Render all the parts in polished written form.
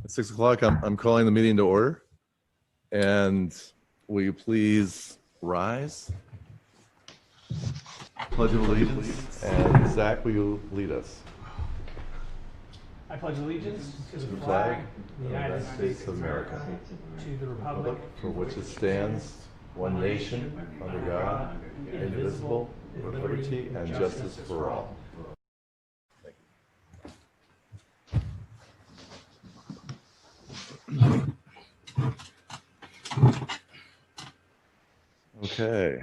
At 6 o'clock, I'm calling the meeting to order. And will you please rise? Pledge of allegiance. And Zach, will you lead us? I pledge allegiance to the flag flag of the United States of America, to the republic For which it stands, one nation, under God, indivisible, with liberty and justice for all. Okay.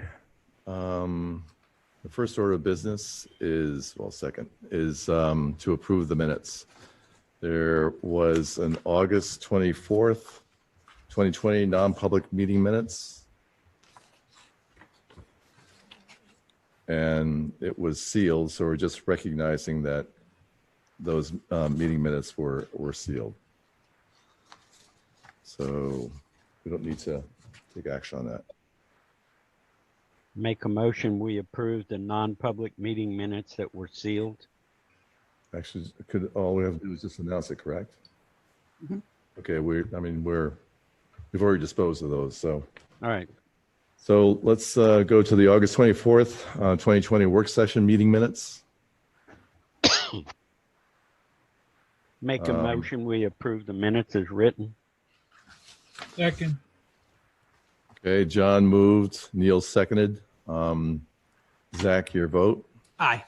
The first order of business is, well, second, is to approve the minutes. There was an August 24th, 2020 non-public meeting minutes. And it was sealed, so we're just recognizing that those meeting minutes were sealed. So we don't need to take action on that. Make a motion, we approve the non-public meeting minutes that were sealed. Actually, all we have to do is just announce it, correct? Mm-hmm. Okay, we've already disposed of those, so. All right. So let's go to the August 24th, 2020 work session meeting minutes. Make a motion, we approve the minutes as written. Second. Okay, John moved, Neil seconded. Zach, your vote. Aye.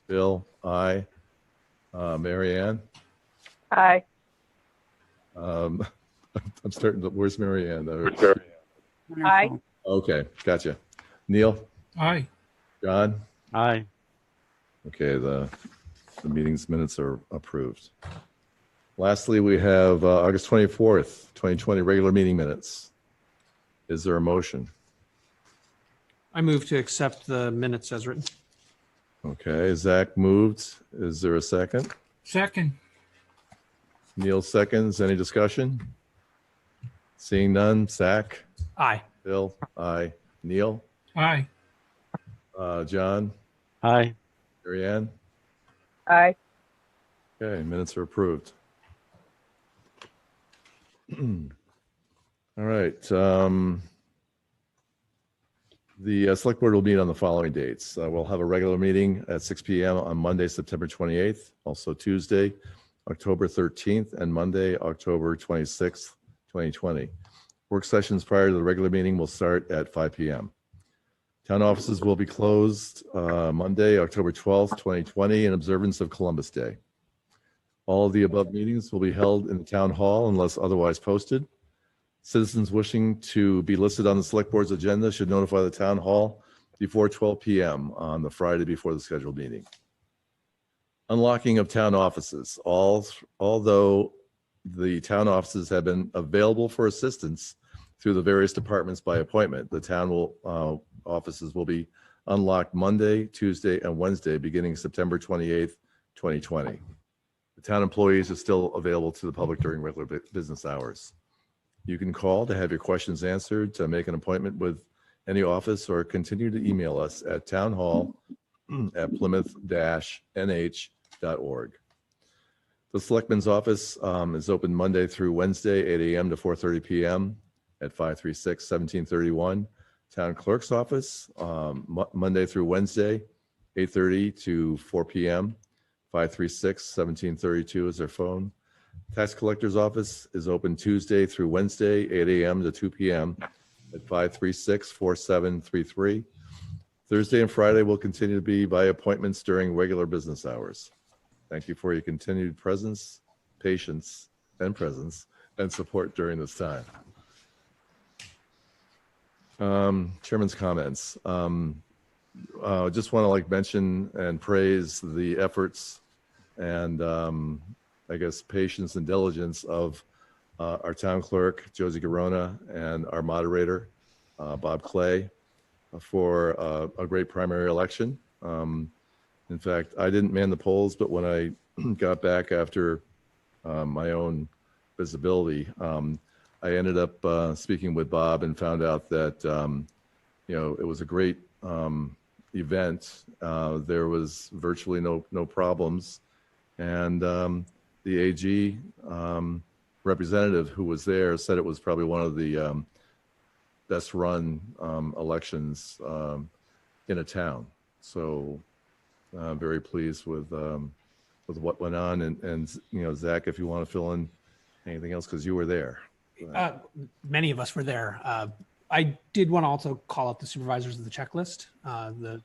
Bill, aye. Mary Ann? Aye. I'm starting to, where's Mary Ann? Aye. Okay, gotcha. Neil? Aye. John? Aye. Okay, the meeting's minutes are approved. Lastly, we have August 24th, 2020 regular meeting minutes. Is there a motion? I move to accept the minutes as written. Okay, Zach moved. Is there a second? Second. Neil seconds. Any discussion? Seeing none. Zach? Aye. Bill? Aye. Neil? Aye. John? Aye. Mary Ann? Aye. Okay, minutes are approved. All right. The select board will meet on the following dates. We'll have a regular meeting at 6 p.m. on Monday, September 28th, also Tuesday, October 13th, and Monday, October 26th, 2020. Work sessions prior to the regular meeting will start at 5 p.m. Town offices will be closed Monday, October 12th, 2020, in observance of Columbus Day. All of the above meetings will be held in the town hall unless otherwise posted. Citizens wishing to be listed on the select board's agenda should notify the town hall before 12 p.m. on the Friday before the scheduled meeting. Unlocking of town offices. Although the town offices have been available for assistance through the various departments by appointment, the town offices will be unlocked Monday, Tuesday, and Wednesday beginning September 28th, 2020. The town employees are still available to the public during regular business hours. You can call to have your questions answered, to make an appointment with any office, or continue to email us at townhall@plymouth-nh.org. The Selectman's office is open Monday through Wednesday, 8 a.m. to 4:30 p.m. at 536-1731. Town Clerk's office, Monday through Wednesday, 8:30 to 4 p.m. 536-1732 is their phone. Tax Collector's office is open Tuesday through Wednesday, 8 a.m. to 2 p.m. at 536-4733. Thursday and Friday will continue to be by appointments during regular business hours. Thank you for your continued presence, patience, and support during this time. Chairman's comments. Just want to mention and praise the efforts and I guess patience and diligence of our town clerk, Josie Garona, and our moderator, Bob Clay, for a great primary election. In fact, I didn't man the polls, but when I got back after my own visibility, I ended up speaking with Bob and found out that, it was a great event. There was virtually no problems. And the AG representative who was there said it was probably one of the best run elections in a town. So I'm very pleased with what went on. And you know, Zach, if you want to fill in anything else, because you were there. Many of us were there. I did want to also call out the supervisors of the checklist. The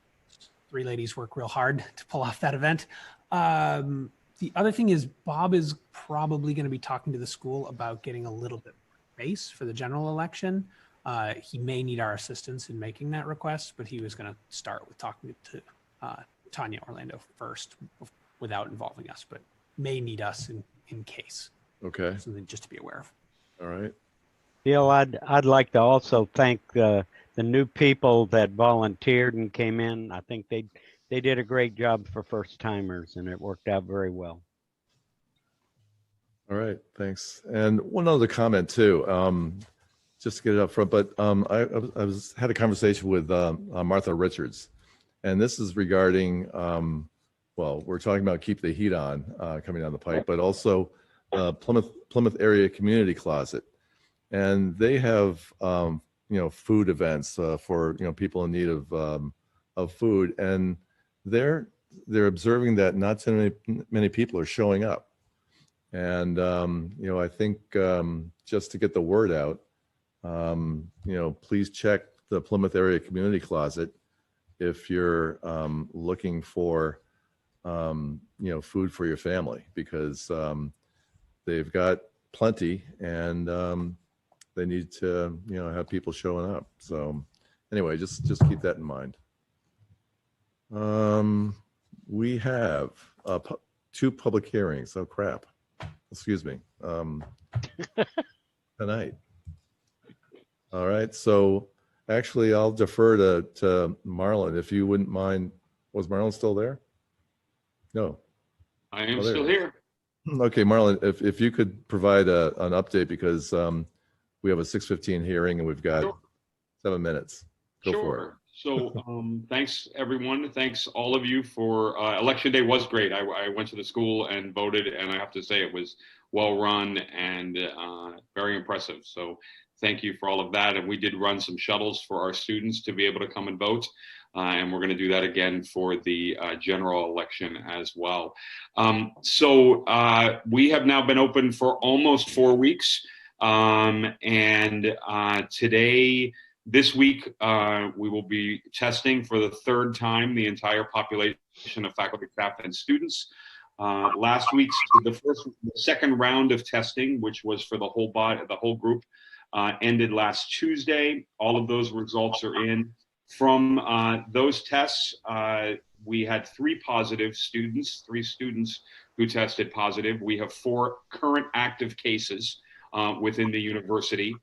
three ladies work real hard to pull off that event. The other thing is Bob is probably going to be talking to the school about getting a little bit more space for the general election. He may need our assistance in making that request, but he was going to start with talking to Tanya Orlando first without involving us, but may need us in case. Okay. Something just to be aware of. All right. Bill, I'd like to also thank the new people that volunteered and came in. I think they did a great job for first timers, and it worked out very well. All right. Thanks. And one other comment too, just to get it up front, but I had a conversation with Martha Richards, and this is regarding, well, we're talking about keep the heat on coming down the pipe, but also Plymouth area community closet. And they have, you know, food events for, you know, people in need of food. And they're observing that not too many people are showing up. And, you know, I think just to get the word out, you know, please check the Plymouth area community closet if you're looking for, you know, food for your family, because they've got plenty, and they need to, you know, have people showing up. So anyway, just keep that in mind. We have 2 public hearings. Oh crap. Excuse me. Tonight. All right. So actually I'll defer to Marlin, if you wouldn't mind. Was Marlin still there? No. I am there still it is. here. Okay, Marlin, if you could provide an update, because we have a 6:15 hearing and we've got Sure. 7 minutes. Go for it. Sure. So thanks, everyone. Thanks, all of you, for Election Day was great. I went to the school and voted, and I have to say it was well run and very impressive. So thank you for all of that. And we did run some shuttles for our students to be able to come and vote. And we're going to do that again for the general election as well. So we have now been open for almost 4 weeks. And today, this week, we will be testing for the 3rd time the entire population of faculty, staff, and students. Last week's the second round of testing, which was for the whole body, the whole group, ended last Tuesday. All of those results are in. From those tests, we had 3 positive students, 3 students who tested positive. We have 4 current active cases within the university.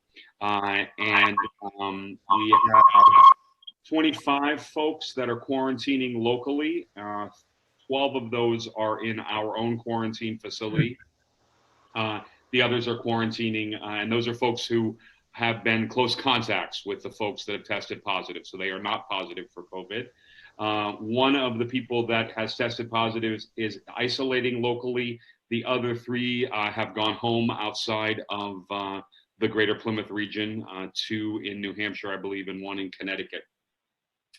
And we have 25 folks that are quarantining locally. 12 of those are in our own quarantine facility. The others are quarantining, and those are folks who have been close contacts with the folks that have tested positive. So they are not positive for COVID. One of the people that has tested positive is isolating locally. The other 3 have gone home outside of the greater Plymouth region, 2 in New Hampshire, I believe, and 1 in Connecticut.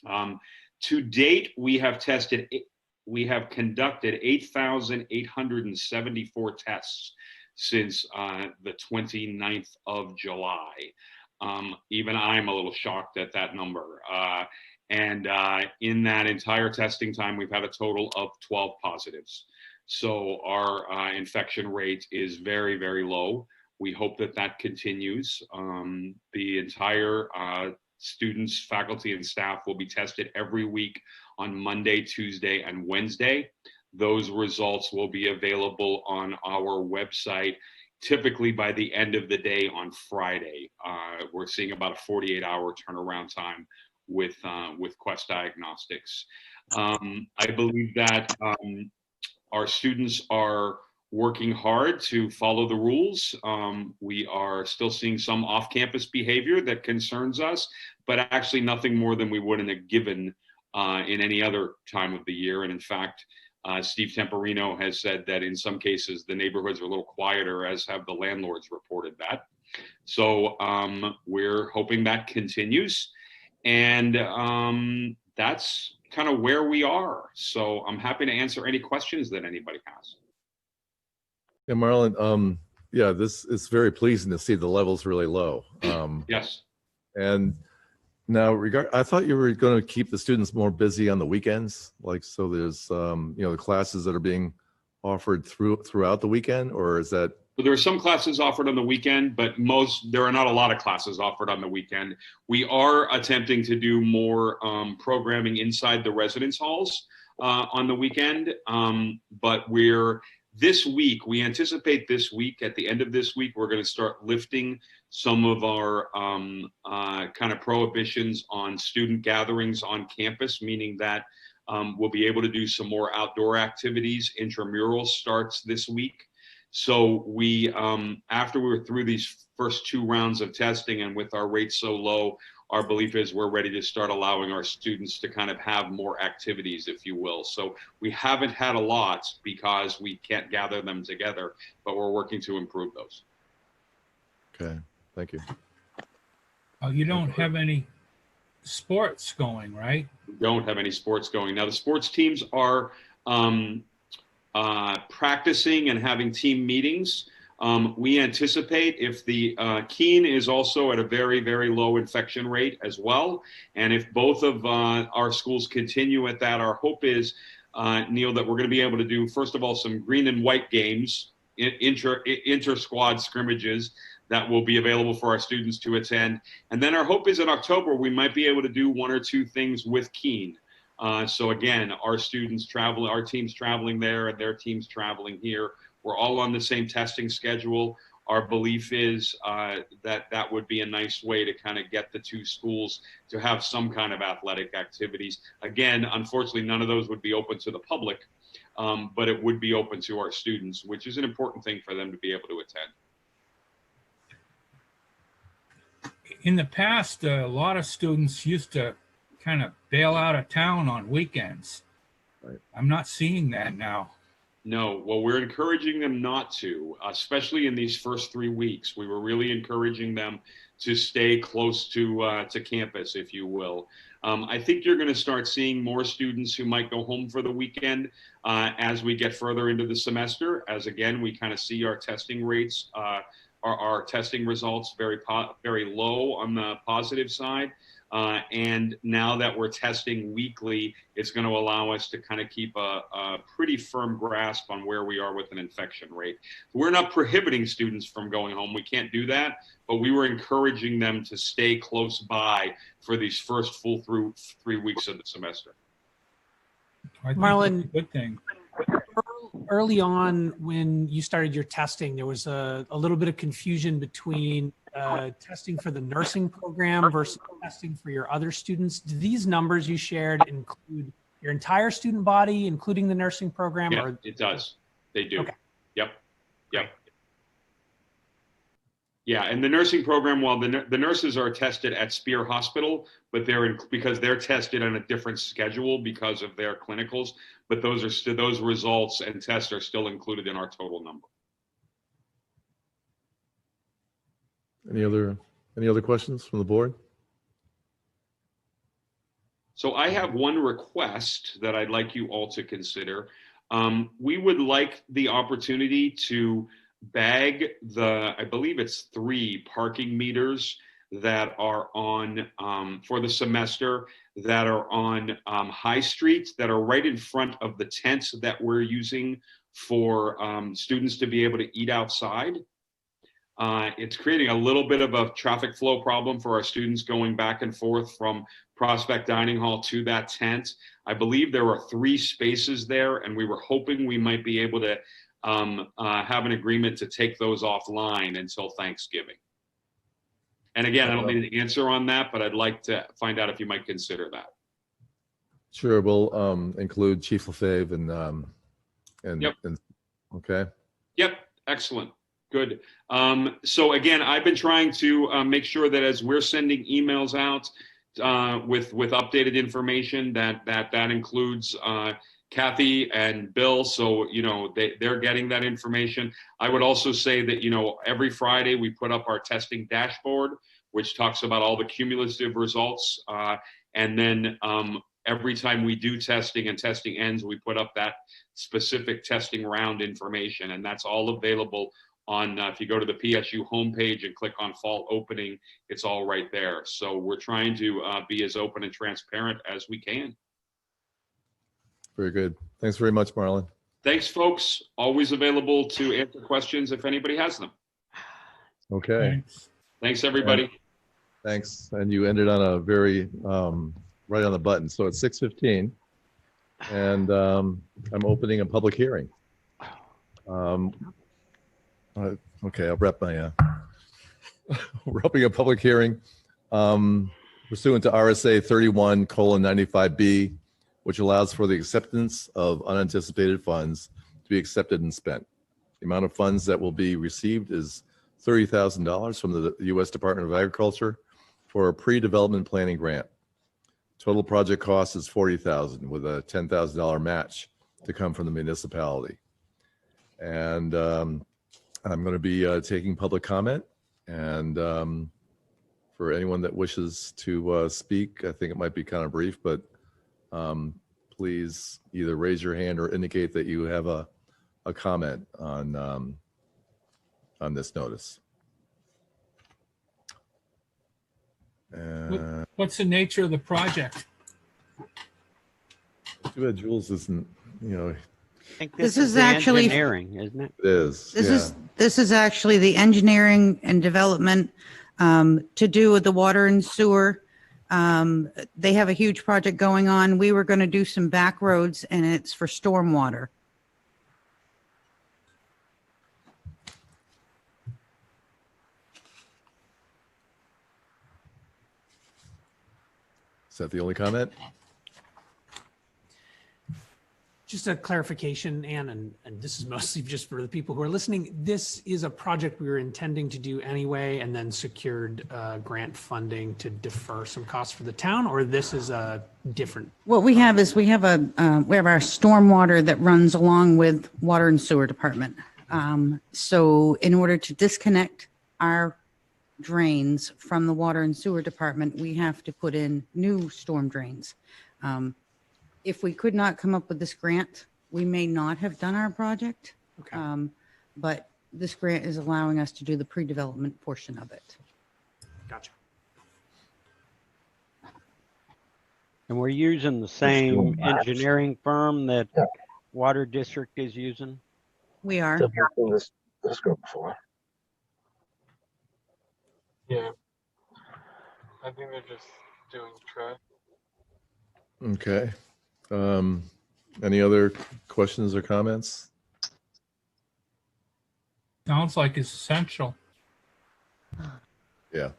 To date, we have conducted 8,874 tests since the 29th of July. Even I'm a little shocked at that number. And in that entire testing time, we've had a total of 12 positives. So our infection rate is very, very low. We hope that that continues. The entire students, faculty, and staff will be tested every week on Monday, Tuesday, and Wednesday. Those results will be available on our website, typically by the end of the day on Friday. We're seeing about a 48-hour turnaround time with Quest Diagnostics. I believe that our students are working hard to follow the rules. We are still seeing some off-campus behavior that concerns us, but actually nothing more than we would in a given in any other time of the year. And in fact, Steve Temporino has said that in some cases the neighborhoods are a little quieter, as have the landlords reported that. So we're hoping that continues, and that's kind of where we are. So I'm happy to answer any questions that anybody has. Yeah, Marlin, yeah, this is very pleasing to see the levels really low. Yes. And now, I thought you were going to keep the students more busy on the weekends, like so. There's, the classes that are being offered throughout the weekend, or is that? There are some classes offered on the weekend, but there are not a lot of classes offered on the weekend. We are attempting to do more programming inside the residence halls on the weekend, but this week, we anticipate this week, at the end of this week, we're going to start lifting some of our kind of prohibitions on student gatherings on campus, meaning that we'll be able to do some more outdoor activities. Intramural starts this week. So we, after we're through these first 2 rounds of testing, and with our rates so low, our belief is we're ready to start allowing our students to kind of have more activities, if you will. So we haven't had a lot because we can't gather them together, but we're working to improve those. Okay, thank you. Oh, you don't have any sports going, right? We don't have any sports going. Now the sports teams are practicing and having team meetings. We anticipate if the Keene is also at a very, very low infection rate as well, and if both of our schools continue at that, our hope is, Neil, that we're going to be able to do, first of all, some green and white games, inter-squad scrimmages that will be available for our students to attend. And then our hope is in October, we might be able to do 1 or 2 things with Keene. So again, our teams traveling there and their teams traveling here. We're all on the same testing schedule. Our belief is that would be a nice way to kind of get the 2 schools to have some kind of athletic activities. Again, unfortunately, none of those would be open to the public, but it would be open to our students, which is an important thing for them to be able to attend. In the past, a lot of students used to kind of bail out of town on weekends. Right. I'm not seeing that now. No, well, we're encouraging them not to, especially in these first 3 weeks. We were really encouraging them to stay close to campus, if you will. I think you're going to start seeing more students who might go home for the weekend as we get further into the semester, as again, we kind of see our testing rates, our testing results very low on the positive side. And now that we're testing weekly, it's going to allow us to kind of keep a pretty firm grasp on where we are with an infection rate. We're not prohibiting students from going home. We can't do that, but we were encouraging them to stay close by for these first full through 3 weeks of the semester. I think Marlin, that's a good thing. Early on, when you started your testing, there was a little bit of confusion between testing for the nursing program versus testing for your other students. Do these numbers you shared include your entire student body, including the nursing program? Yeah, or? it does. They do. Okay. Yep. Yeah, and the nursing program, while the nurses are tested at Spear Hospital, but because they're tested on a different schedule because of their clinicals, but those results and tests are still included in our total number. Any other questions from the board? So I have one request that I'd like you all to consider. We would like the opportunity to bag I believe it's 3 parking meters that are on, for the semester, that are on High Street, that are right in front of the tents that we're using for students to be able to eat outside. It's creating a little bit of a traffic flow problem for our students going back and forth from Prospect Dining Hall to that tent. I believe there are 3 spaces there, and we were hoping we might be able to have an agreement to take those offline until Thanksgiving. And again, I don't need an answer on that, but I'd like to find out if you might consider that. Sure, we'll include Chief Lefebvre and Yep. Okay. Yep, excellent. Good. So again, I've been trying to make sure that as we're sending emails out with updated information, that includes Kathy and Bill, so, they're getting that information. I would also say that, every Friday we put up our testing dashboard, which talks about all the cumulative results. And then every time we do testing and testing ends, we put up that specific testing round information. And that's all available on, if you go to the PSU homepage and click on fall opening, it's all right there. So we're trying to be as open and transparent as we can. Very good. Thanks very much, Marlin. Thanks, folks. Always available to answer questions if anybody has them. Okay. Thanks. Thanks, everybody. Thanks. And you ended on a very right on the button. So it's 6:15, and I'm opening a public hearing. Okay, I'll wrap my. We're opening a public hearing pursuant to RSA 31:95B, which allows for the acceptance of unanticipated funds to be accepted and spent. The amount of funds that will be received is $30,000 from the U.S. Department of Agriculture for a pre-development planning grant. Total project cost is $40,000 with a $10,000 match to come from the municipality. And I'm going to be taking public comment. And for anyone that wishes to speak, I think it might be kind of brief, but please either raise your hand or indicate that you have a comment on this notice. What's the nature of the project? Too bad Jules isn't, I think This this is the actually- engineering, isn't it? it is. This is actually the engineering and development to do with the water and sewer. They have a huge project going on. We were going to do some back roads, and it's for stormwater. Is that the only comment? Just a clarification, Ann, and this is mostly just for the people who are listening. This is a project we were intending to do anyway, and then secured grant funding to defer some costs for the town, or this is a different? What we have is we have our stormwater that runs along with water and sewer department. So in order to disconnect our drains from the water and sewer department, we have to put in new storm drains. If we could not come up with this grant, we may not have done our project. Okay. But this grant is allowing us to do the pre-development portion of it. Gotcha. And we're using the same engineering firm that Water District is using? We are. I've seen this go before. Yeah. I think they're just doing try. Okay. Any other questions or comments? Sounds like it's essential. Yeah.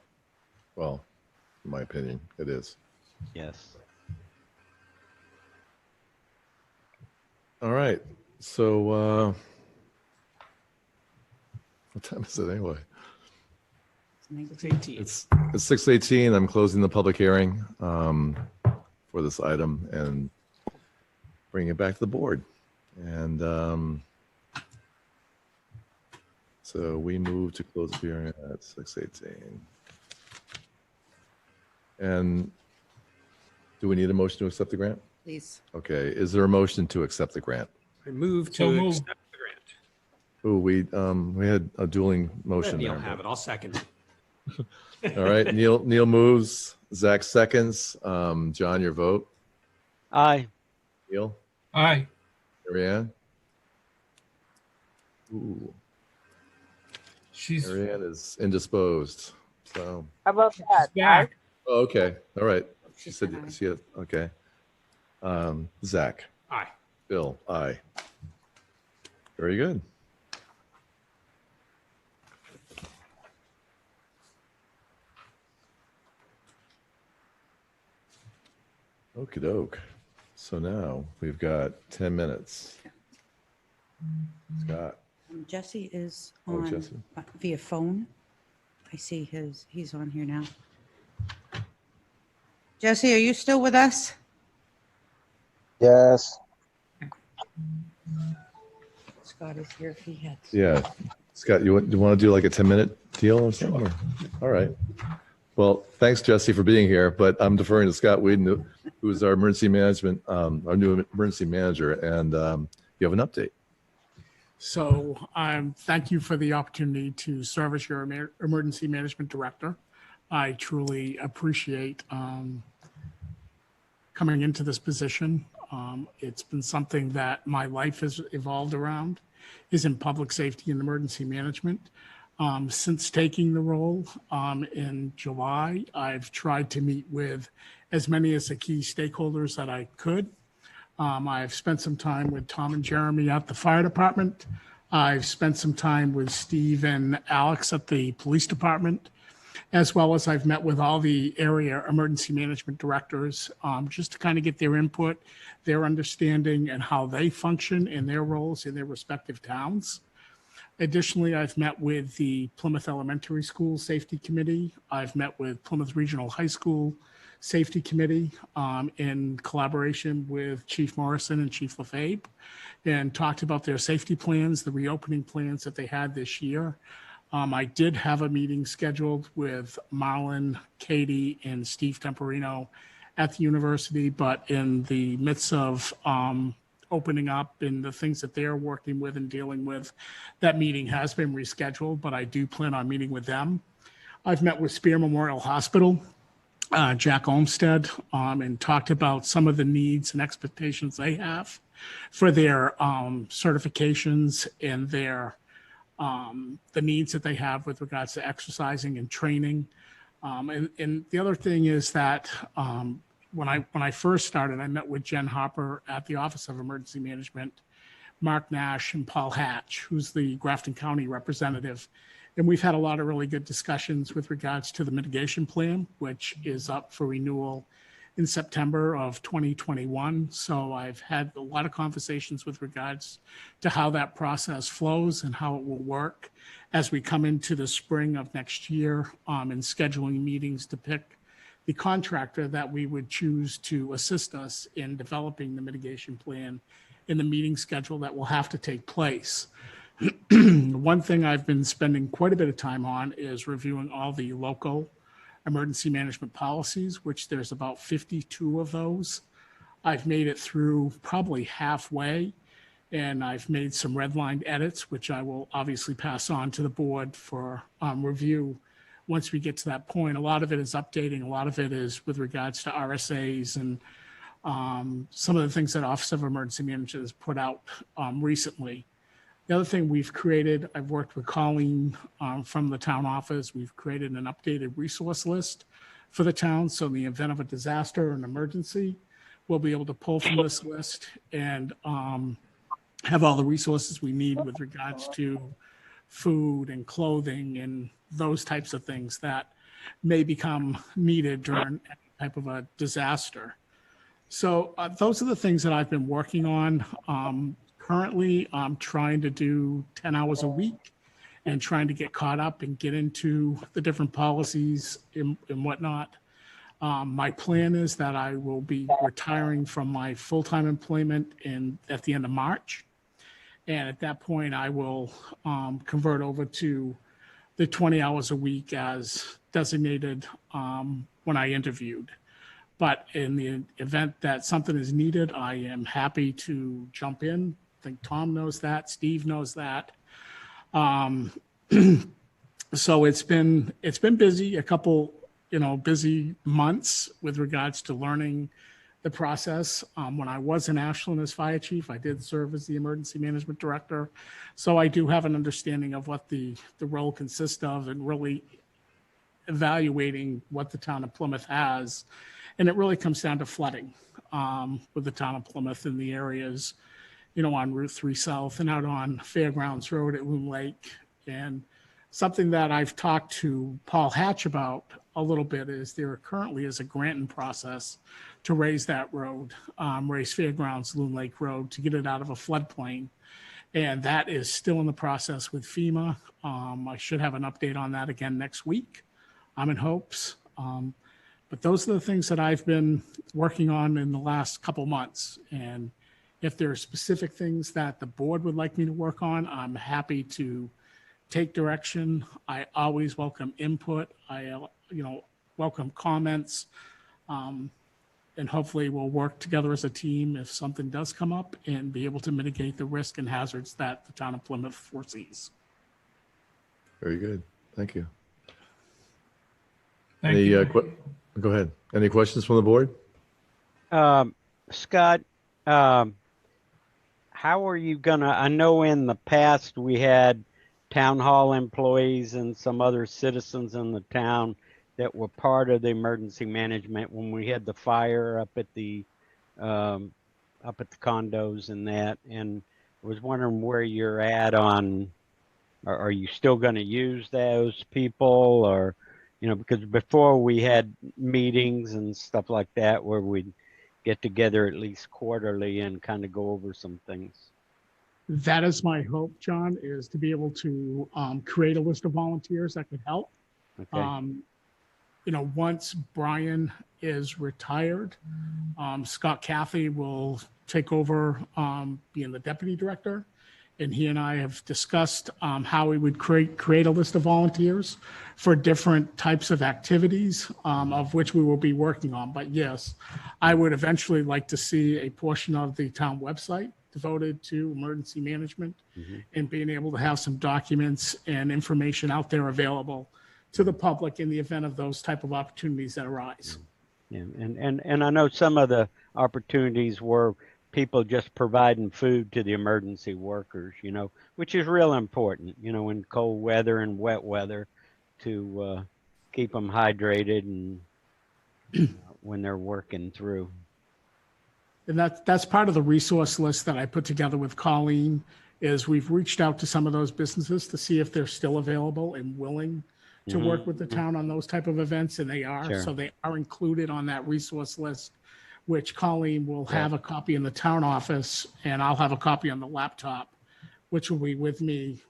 Well, in my opinion, it is. Yes. All right. So, what time is it anyway? 6:18. It's 6:18. I'm closing the public hearing for this item and bringing it back to the board. And so we move to close the hearing at 6:18. And do we need a motion to accept the grant? Please. Okay. Is there a motion to accept the grant? I move So to moved. accept the grant. Oh, we had a dueling motion Neil there. have it. I'll second it. All right. Neil moves. Zach seconds. John, your vote. Aye. Neil? Aye. Marianne? Ooh, She's Marianne is indisposed. So, How about that? back. oh, okay. All right. She She said, said aye. she had, okay. Zach? Aye. Bill? Aye. Very good. Okie doke. So now we've got 10 minutes. Scott? Jesse is Oh, on Jesse. via phone. I see he's on here now. Jesse, are you still with us? Yes. Scott is here if he had. Yeah. Scott, you want to do like a 10-minute deal or something? All right. Well, thanks, Jessie, for being here, but I'm deferring to Scott Weden, who is our emergency management, our new emergency manager, and you have an update. So thank you for the opportunity to serve as your emergency management director. I truly appreciate coming into this position. It's been something that my life has evolved around, is in public safety and emergency management. Since taking the role in July, I've tried to meet with as many as the key stakeholders that I could. I've spent some time with Tom and Jeremy at the fire department. I've spent some time with Steve and Alex at the police department, as well as I've met with all the area emergency management directors, just to kind of get their input, their understanding, and how they function in their roles in their respective towns. Additionally, I've met with the Plymouth Elementary School Safety Committee. I've met with Plymouth Regional High School Safety Committee in collaboration with Chief Morrison and Chief Lefebvre, and talked about their safety plans, the reopening plans that they had this year. I did have a meeting scheduled with Marlin, Katie, and Steve Temporino at the university, but in the midst of opening up and the things that they're working with and dealing with, that meeting has been rescheduled, but I do plan on meeting with them. I've met with Spear Memorial Hospital, Jack Olmsted, and talked about some of the needs and expectations they have for their certifications and their the needs that they have with regards to exercising and training. And the other thing is that when I first started, I met with Jen Hopper at the Office of Emergency Management, Mark Nash, and Paul Hatch, who's the Grafton County representative. And we've had a lot of really good discussions with regards to the mitigation plan, which is up for renewal in September of 2021. So I've had a lot of conversations with regards to how that process flows and how it will work as we come into the spring of next year, and scheduling meetings to pick the contractor that we would choose to assist us in developing the mitigation plan in the meeting schedule that will have to take place. One thing I've been spending quite a bit of time on is reviewing all the local emergency management policies, which there's about 52 of those. I've made it through probably halfway, and I've made some redlined edits, which I will obviously pass on to the board for review once we get to that point. A lot of it is updating. A lot of it is with regards to RSAs and some of the things that Office of Emergency Management has put out recently. The other thing we've created, I've worked with Colleen from the town office. We've created an updated resource list for the town. So in the event of a disaster or an emergency, we'll be able to pull from this list and have all the resources we need with regards to food and clothing and those types of things that may become needed during any type of a disaster. So those are the things that I've been working on. Currently, I'm trying to do 10 hours a week and trying to get caught up and get into the different policies and whatnot. My plan is that I will be retiring from my full-time employment at the end of March. And at that point, I will convert over to the 20 hours a week as designated when I interviewed. But in the event that something is needed, I am happy to jump in. I think Tom knows that, Steve knows that. So it's been busy, a couple, busy months with regards to learning the process. When I was in Ashland as fire chief, I did serve as the emergency management director. So I do have an understanding of what the role consists of and really evaluating what the town of Plymouth has. And it really comes down to flooding with the town of Plymouth in the areas, on Route 3 South and out on Fairgrounds Road at Loon Lake. And something that I've talked to Paul Hatch about a little bit is there currently is a granting process to raise that road, raise Fairgrounds Loon Lake Road to get it out of a floodplain. And that is still in the process with FEMA. I should have an update on that again next week. I'm in hopes. But those are the things that I've been working on in the last couple months. And If there are specific things that the board would like me to work on, I'm happy to take direction. I always welcome input. I, welcome comments. And hopefully we'll work together as a team if something does come up and be able to mitigate the risk and hazards that the town of Plymouth foresees. Very good. Thank you. Thank Any, you. go ahead. Any questions from the board? Scott, how are you gonna, I know in the past we had town hall employees and some other citizens in the town that were part of the emergency management when we had the fire up at the condos and that, and I was wondering where you're at on, are you still going to use those people, or, because before we had meetings and stuff like that where we'd get together at least quarterly and kind of go over some things. That is my hope, John, is to be able to create a list of volunteers that could help. Okay. Once Brian is retired, Scott Caffey will take over being the deputy director. And he and I have discussed how we would create a list of volunteers for different types of activities, of which we will be working on. But yes, I would eventually like to see a portion of the town website devoted to emergency management and being able to have some documents and information out there available to the public in the event of those type of opportunities that arise. Yeah, and I know some of the opportunities were people just providing food to the emergency workers, which is real important, in cold weather and wet weather to keep them hydrated and when they're working through. And that's part of the resource list that I put together with Colleen, is we've reached out to some of those businesses to see if they're still available and willing to work with the town on those type of events, and they are. Sure. So they are included on that resource list, which Colleen will have a copy in the town office, and I'll have a copy on the laptop, which will be with me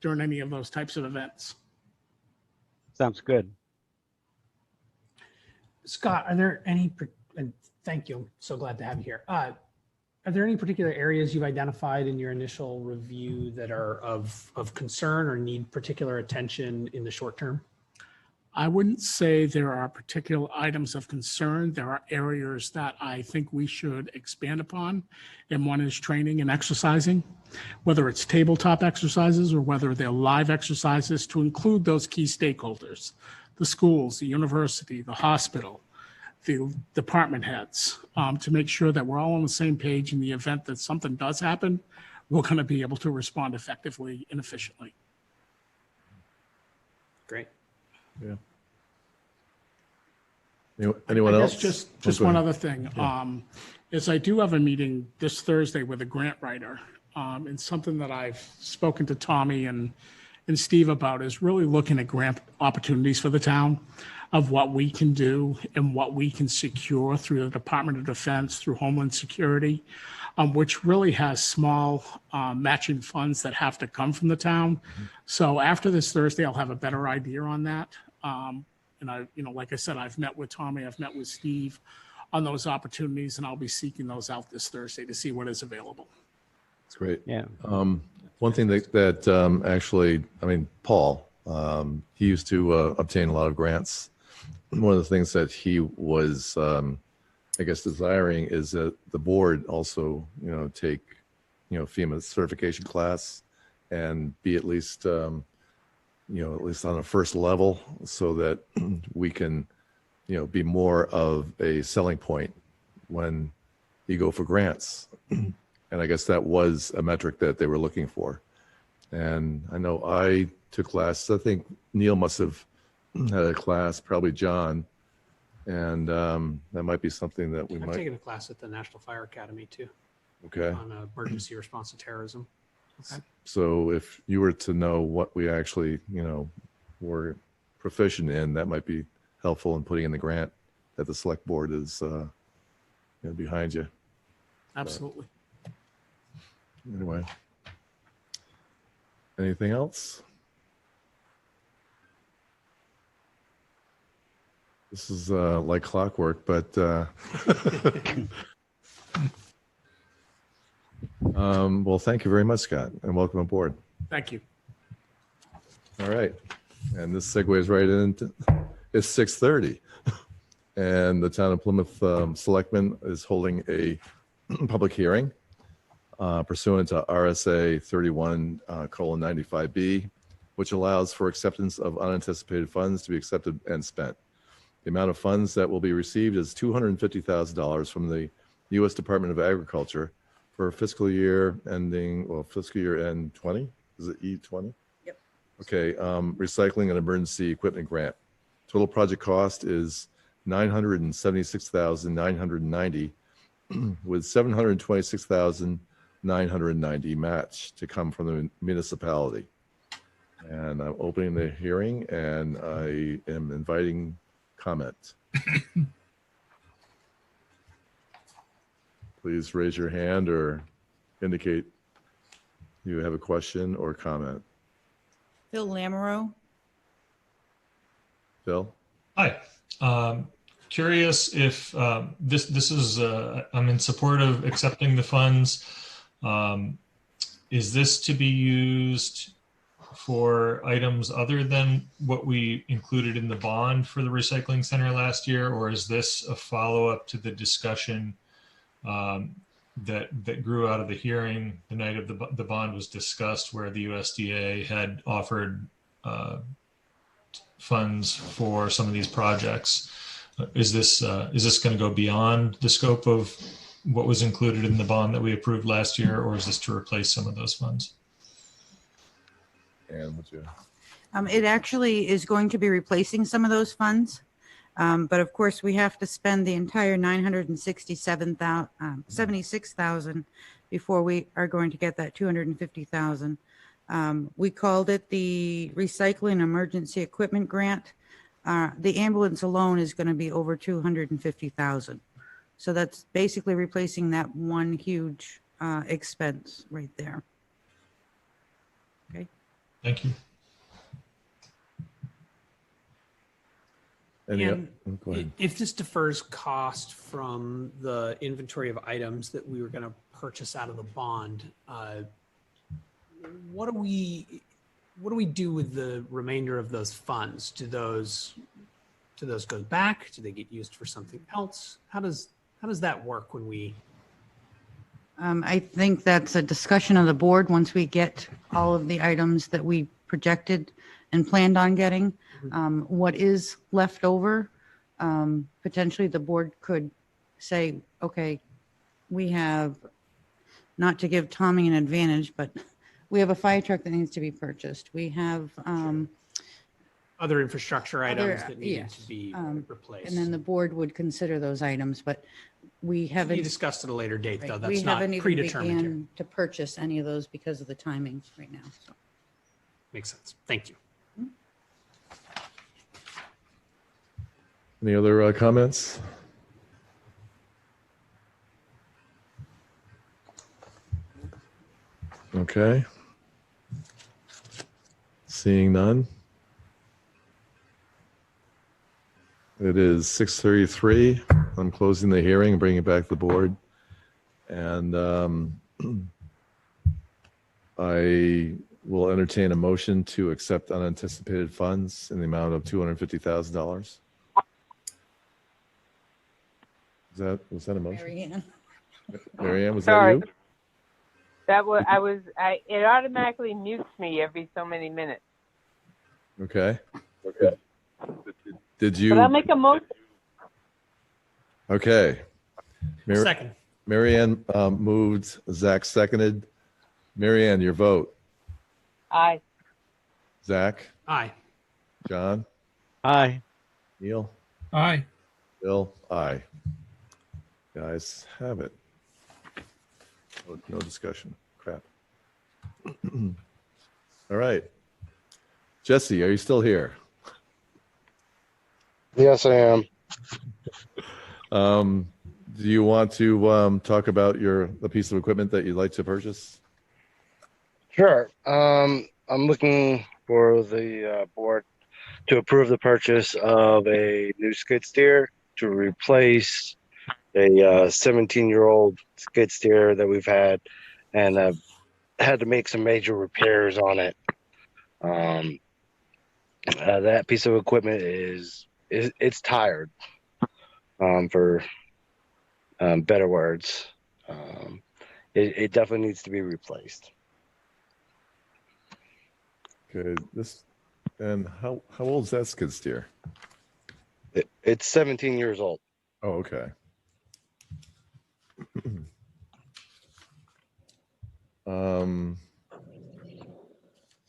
during any of those types of events. Sounds good. Scott, are there any, and thank you, I'm so glad to have you here. Are there any particular areas you've identified in your initial review that are of concern or need particular attention in the short term? I wouldn't say there are particular items of concern. There are areas that I think we should expand upon, and one is training and exercising, whether it's tabletop exercises or whether they're live exercises, to include those key stakeholders, the schools, the university, the hospital, the department heads, to make sure that we're all on the same page in the event that something does happen, we're going to be able to respond effectively and efficiently. Great. Yeah. Anyone I else? guess just one other thing, is I do have a meeting this Thursday with a grant writer, and something that I've spoken to Tommy and Steve about is really looking at grant opportunities for the town, of what we can do and what we can secure through the Department of Defense, through Homeland Security, which really has small matching funds that have to come from the town. So after this Thursday, I'll have a better idea on that. And I, like I said, I've met with Tommy, I've met with Steve on those opportunities, and I'll be seeking those out this Thursday to see what is available. That's great. Yeah. One thing that actually, Paul, he used to obtain a lot of grants. One of the things that he was, desiring is that the board also, take, FEMA certification class and be at least, at least on a first level, so that we can, be more of a selling point when you go for grants. And I guess that was a metric that they were looking for. And I know I took classes. I think Neil must have had a class, probably John. And that might be something that we I've might. taken a class at the National Fire Academy too, Okay. on emergency response to terrorism. Okay. So if you were to know what we actually, were proficient in, that might be helpful in putting in the grant that the select board is behind you. Absolutely. Anyway, anything else? This is like clockwork, but Well, thank you very much, Scott, and welcome aboard. Thank you. All right. And this segues right into, it's 6:30. And the town of Plymouth Selectmen is holding a public hearing pursuant to RSA 31:95B, which allows for acceptance of unanticipated funds to be accepted and spent. The amount of funds that will be received is $250,000 from the U.S. Department of Agriculture for fiscal year ending, well, fiscal year end 20? Is it E20? Yep. Okay, recycling and emergency equipment grant. Total project cost is $976,990 with $726,990 match to come from the municipality. And I'm opening the hearing and I am inviting comment. Please raise your hand or indicate you have a question or comment. Phil LaMoreaux. Phil? Hi. Curious if this is, I'm in support of accepting the funds. Is this to be used for items other than what we included in the bond for the recycling center last year, or is this a follow-up to the discussion that grew out of the hearing the night of the bond was discussed, where the USDA had offered funds for some of these projects? Is this going to go beyond the scope of what was included in the bond that we approved last year, or is this to replace some of those funds? And what's your... It actually is going to be replacing some of those funds. But of course, we have to spend the entire $76,000 before we are going to get that $250,000. We called it the Recycling Emergency Equipment Grant. The ambulance alone is going to be over $250,000. So that's basically replacing that one huge expense right there. Okay. Thank you. And if this defers cost from the inventory of items that we were going to purchase out of the bond, what do we do with the remainder of those funds? Do those go back? Do they get used for something else? How does that work when we? I think that's a discussion of the board once we get all of the items that we projected and planned on getting. What is left over, potentially the board could say, okay, we have, not to give Tommy an advantage, but we have a fire truck that needs to be purchased. We have Other infrastructure items that need to be replaced. And then the board would consider those items, but we haven't. Be discussed at a later date, though. That's We not haven't even predetermined here. began to purchase any of those because of the timing right now. So. Makes sense. Thank you. Any other comments? Okay. Seeing none. It is 6:33. I'm closing the hearing and bringing it back to the board. And I will entertain a motion to accept unanticipated funds in the amount of $250,000. Was that a motion? Mary Ann, was that you? It automatically mutes me every so many minutes. Okay. Did you? But I'll make a motion. Okay. Second. Mary Ann moved, Zach seconded. Mary Ann, your vote. Aye. Zach? Aye. John? Aye. Neil? Aye. Bill? Aye. Guys have it. No discussion. Crap. All right. Jessie, are you still here? Yes, I am. Do you want to talk about the piece of equipment that you'd like to purchase? Sure. I'm looking for the board to approve the purchase of a new skid steer to replace a 17-year-old skid steer that we've had, and had to make some major repairs on it. That piece of equipment it's tired, for better words. It definitely needs to be replaced. Okay, and how old is that skid steer? It's 17 years old. Oh, okay.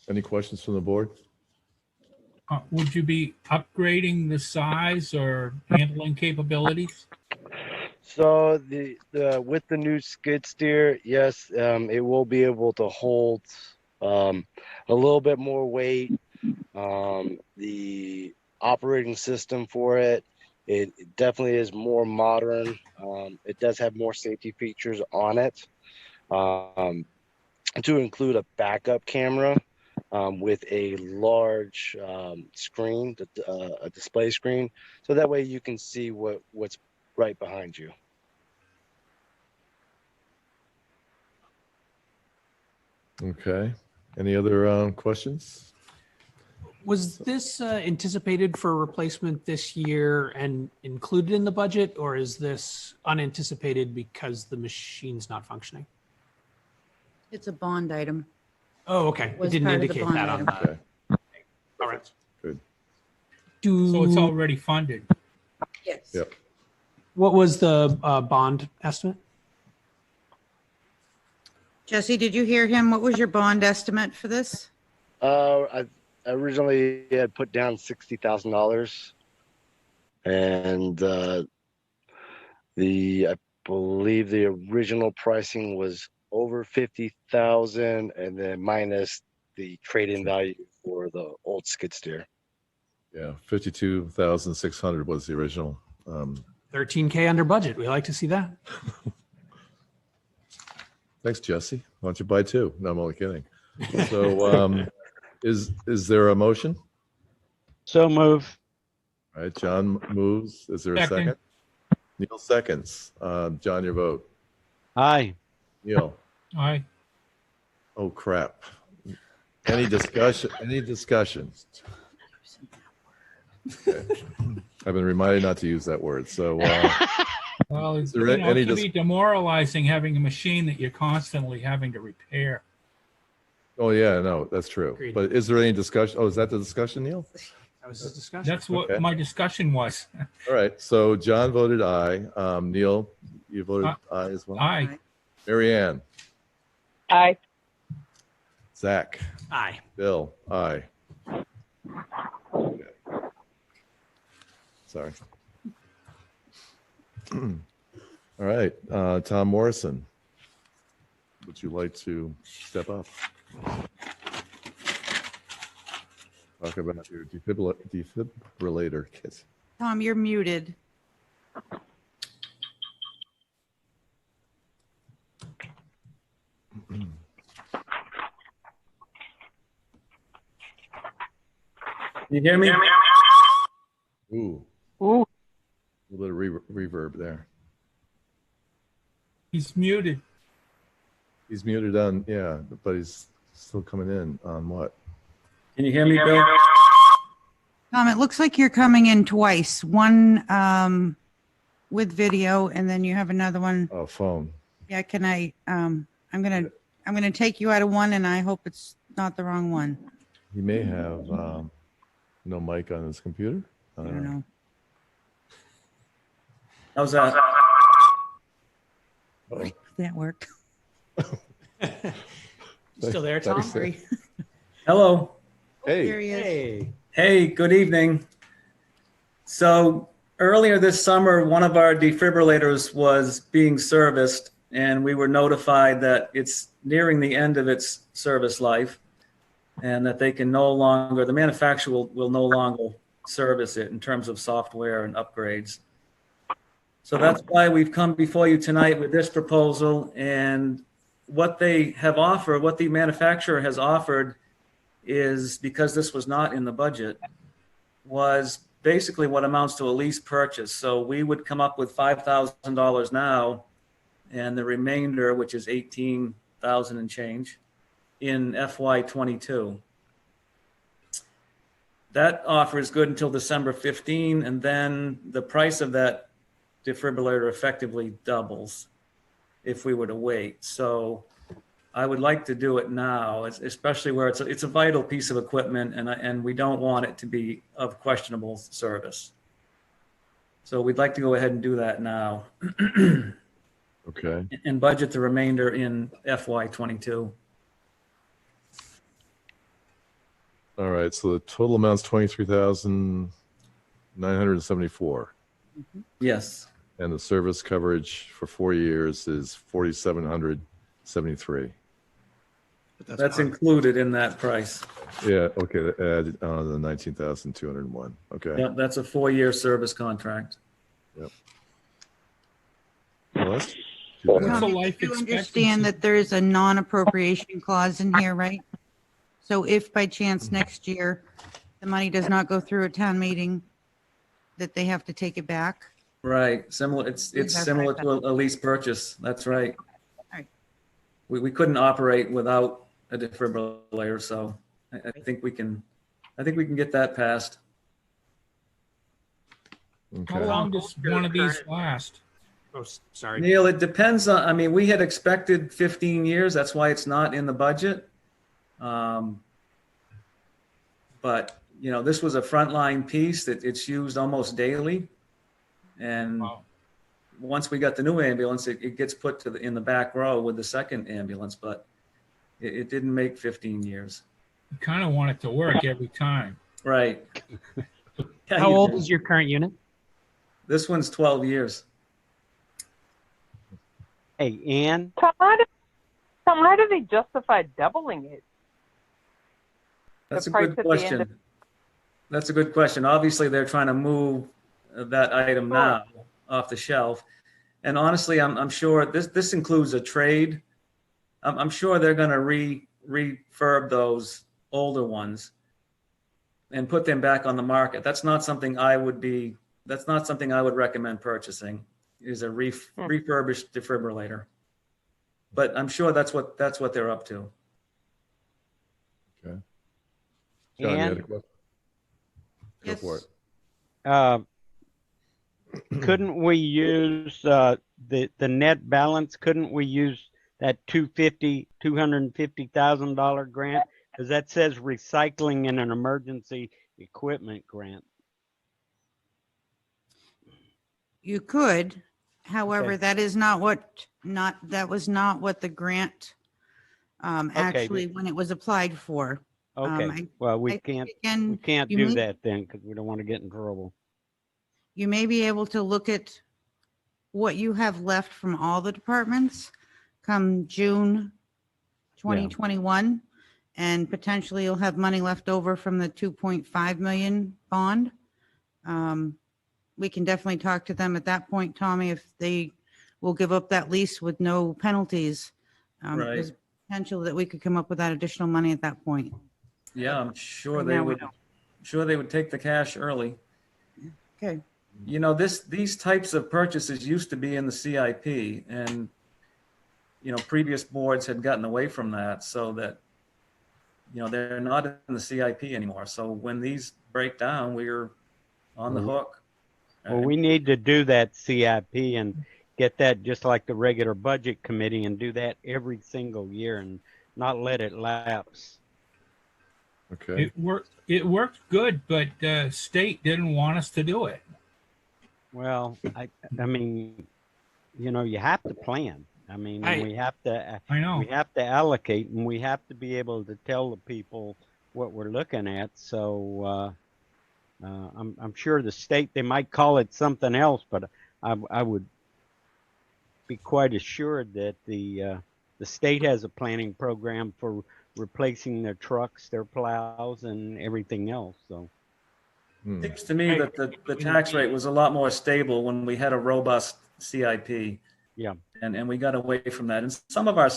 Any questions from the board? Would you be upgrading the size or handling capabilities? So the with the new skid steer, yes, it will be able to hold a little bit more weight. The operating system for it definitely is more modern. It does have more safety features on it, to include a backup camera with a large screen, a display screen, so that way you can see what's right behind you. Okay. Any other questions? Was this anticipated for replacement this year and included in the budget, or is this unanticipated because the machine's not functioning? It's a bond item. Oh, okay. It Was didn't part of the indicate bond that on item. the. Okay. All right. Good. So it's already funded. Yes. Yep. What was the bond estimate? Jesse, did you hear him? What was your bond estimate for this? I originally had put down $60,000, and I believe the original pricing was over 50,000, and then minus the trade-in value for the old skid steer. Yeah, 52,600 was the original. 13K under budget. We like to see that. Thanks, Jesse. Why don't you buy two? No, I'm only kidding. So, is there a motion? So move. All right, John moves. Is there a Second. second? Neil seconds. John, your vote. Aye. Neil. Aye. Oh, crap. Any discussion? Any discussion? Okay. I've been reminded not to use that word. So, Well, Is there any it can be demoralizing having a machine that you're constantly having to repair. oh yeah, no, that's true. Agreed. But is there any discussion? Oh, is that the discussion, Neil? That was the discussion. That's what Okay. my discussion was. All right. So John voted aye. Neil, you voted aye as well. Aye. Mary Ann, Aye. Zach, Aye. Bill, aye. Okay. Sorry. All right. Tom Morrison, would you like to step up? Talk about your defibrillator kit. Tom, you're muted. You hear me? Ooh, Ooh. a little bit of reverb there. He's muted. He's muted on, yeah, but he's still coming in on what? Can you hear me, Bill? Tom, it looks like you're coming in twice. One with video, and then you have another one. Oh, phone. Yeah, can I? I'm gonna take you out of one, and I hope it's not the wrong one. He may have no mic on his computer. I don't know. How's that? Oh. That worked. Still there, Tom? Sorry. Hello. Hey. There he is. Hey, good evening. So earlier this summer, one of our defibrillators was being serviced, and we were notified that it's nearing the end of its service life and that they can no longer, the manufacturer will no longer service it in terms of software and upgrades. So that's why we've come before you tonight with this proposal, and what they have offered, what the manufacturer has offered is, because this was not in the budget, was basically what amounts to a lease purchase. So we would come up with $5,000 now, and the remainder, which is thousand and change in FY22. That offer is good until December 15, and then the price of that defibrillator effectively doubles if we were to wait. So I would like to do it now, especially where it's a vital piece of equipment, and we don't want it to be of questionable service. So we'd like to go ahead and do that now. Okay. And budget the remainder in FY22. All right. So the total amount's 23,974. Yes. And the service coverage for 4 years is 4,773. That's included in that price. Yeah. Okay. Added on the 19,201. Okay. Yep, that's a 4-year service contract. Yep. Well, that's too What's bad. the Tom, life you expectancy? understand that there is a non-appropriation clause in here, right? So if by chance next year the money does not go through a town meeting, that they have to take it back? Right, similar, it's That's similar right. to a lease purchase, that's right. Right. We couldn't operate without a defibrillator, so I think we can get that passed. How Okay. long does one of these last? Oh, sorry. Neil, it depends on, I mean, we had expected 15 years, that's why it's not in the budget. But, you know, this was a frontline piece that it's used almost daily. And Wow. once we got the new ambulance, it gets put to in the back row with the second ambulance, but it didn't make 15 years. You kind of want it to work every time. Right. Yeah, How you old do. is your current unit? This one's 12 years. Hey, Ann, Tom, how do they justify doubling it? That's a price good at the end of- question. That's a good question. Obviously, they're trying to move that item now off the shelf. And honestly, I'm sure this includes a trade. I'm sure they're going to refurb those older ones and put them back on the market. That's not something I would recommend purchasing, is a refurbished defibrillator. But I'm sure that's what they're up to. Okay. John, you had a Ann, question? Go Yes. for it. couldn't we use the net balance? Couldn't we use that $250,000 grant? Because that says recycling and an emergency equipment grant. You could, however, Okay. that is not that was not what the grant actually, when it was applied for. Okay, well, we I can't Again, you do may- that then because we don't want to get in trouble. you may be able to look at what you have left from all the departments come June 2021, and potentially you'll have money left over from the 2.5 million bond. We can definitely talk to them at that point, Tommy, if they will give up that lease with no penalties. Right. There's potential that we could come up with that additional money at that point. Yeah, I'm sure Right they now we would. don't. Sure, they would take the cash early. Okay. You know, these types of purchases used to be in the CIP, and you know, previous boards had gotten away from that, so that you know they're not in the CIP anymore. So when these break down, we're on the hook. Well, we need to do that CIP and get that just like the regular budget committee and do that every single year and not let it lapse. Okay. It worked good, but the state didn't want us to do it. Well, I mean, you know, you have to plan. I mean, and we have to. I know. We have to allocate, and we have to be able to tell the people what we're looking at. So I'm sure the state, they might call it something else, but I would be quite assured that the state has a planning program for replacing their trucks, their plows, and everything else. So Seems to me that the tax rate was a lot more stable when we had a robust CIP. yeah, And we got away from that. And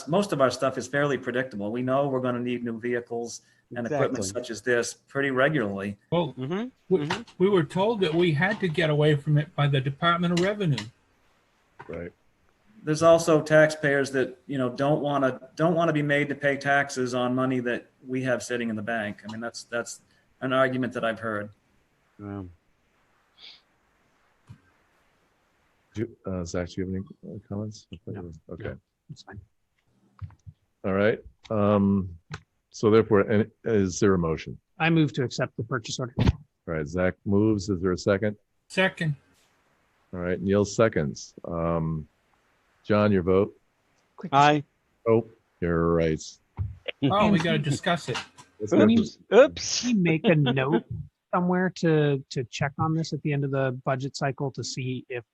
most of our stuff is fairly predictable. We know we're going to need new vehicles and equipment Exactly. such as this pretty regularly. Well, we were told that we had to get away from it by the Department of Revenue. Right. there's also taxpayers that, don't want to be made to pay taxes on money that we have sitting in the bank. I mean, that's an argument that I've heard. Zach, do you have any comments? No. Okay. No, it's fine. All right. So therefore, is there a motion? I move to accept the purchase order. All right. Zach moves. Is there a second? Second. All right. Neil seconds. John, your vote? Aye. Oh, you're right. Oh, we got to discuss it. Oops. Can we make a note somewhere to check on this at the end of the budget cycle to see if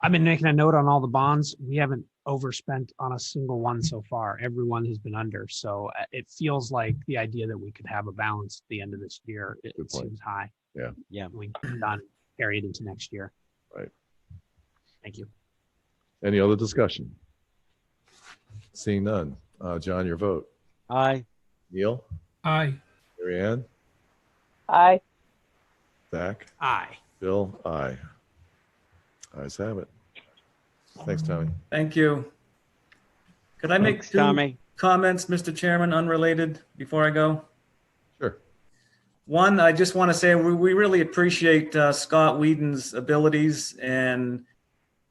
I've been making a note on all the bonds. We haven't overspent on a single one so far. Everyone has been under. So it feels like the idea that we could have a balance at the end of this year, it seems high. Yeah. Yeah. We can done carry it into next year. Right. Thank you. Any other discussion? Seeing none. John, your vote. Aye. Neil? Aye. Mary Ann? Aye. Zach? Aye. Bill? Aye. Ayes have it. Thanks, Tommy. Thank you. Could I make Thanks, two Tommy. comments, Mr. Chairman, unrelated, before I go? Sure. One, I just want to say we really appreciate Scott Wheaton's abilities, and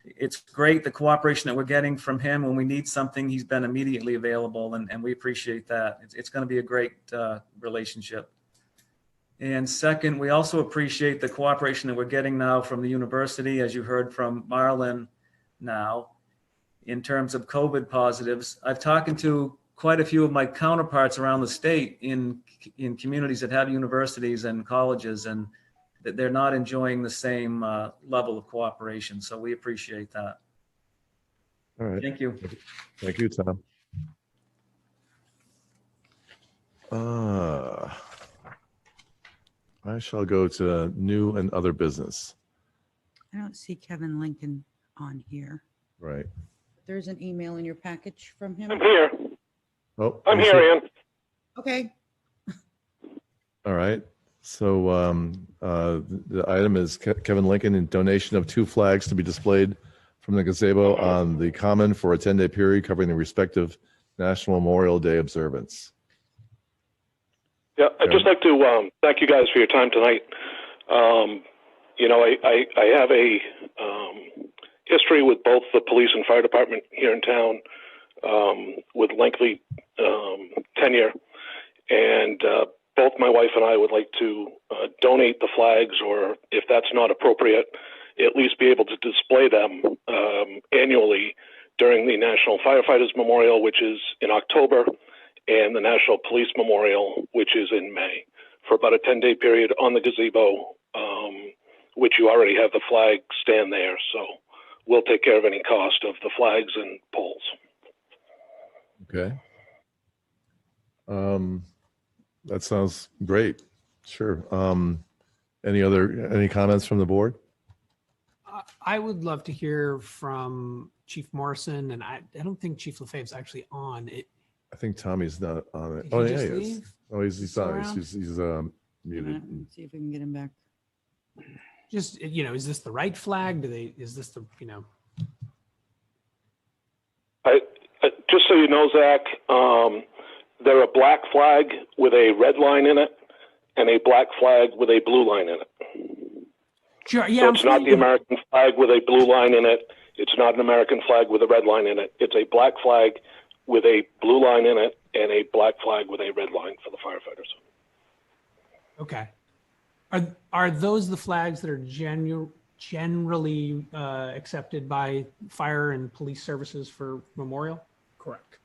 it's great the cooperation that we're getting from him. When we need something, he's been immediately available, and we appreciate that. It's going to be a great relationship. And second, we also appreciate the cooperation that we're getting now from the university, as you heard from Marlin now, in terms of COVID positives. I've talked to quite a few of my counterparts around the state in communities that have universities and colleges, and that they're not enjoying the same level of cooperation. So we appreciate that. All right. Thank you. Thank you, Tom. I shall go to new and other business. I don't see Kevin Lincoln on here. Right. There's an email in your package from him. I'm here. Oh, I'm here, Ann. Okay. All right. So the item is Kevin Lincoln in donation of 2 flags to be displayed from the gazebo on the common for a 10-day period covering the respective National Memorial Day observance. Yeah, I'd just like to thank you guys for your time tonight. I have a history with both the police and fire department here in town with lengthy tenure, and both my wife and I would like to donate the flags, or if that's not appropriate, at least be able to display them annually during the National Firefighters Memorial, which is in October, and the National Police Memorial, which is in May, for about a 10-day period on the gazebo, which you already have the flag stand there. So we'll take care of any cost of the flags and poles. Okay. That sounds great. Sure. Any comments from the board? I would love to hear from Chief Morrison, and I don't think Chief Lefebvre's actually on it. I think Tommy's not on it. Did he Yeah, just he is. leave? Oh, he's on. around? He's muted. Let's see if we can get him back. Just, is this the right flag? Is this the, Just so you know, Zach, they're a black flag with a red line in it and a black flag with a blue line in it. Sure, yeah. So it's not the American flag with a blue line in it. It's not an American flag with a red line in it. It's a black flag with a blue line in it and a black flag with a red line for the firefighters. Okay. Are those the flags that are generally accepted by fire and police services for memorial? Correct.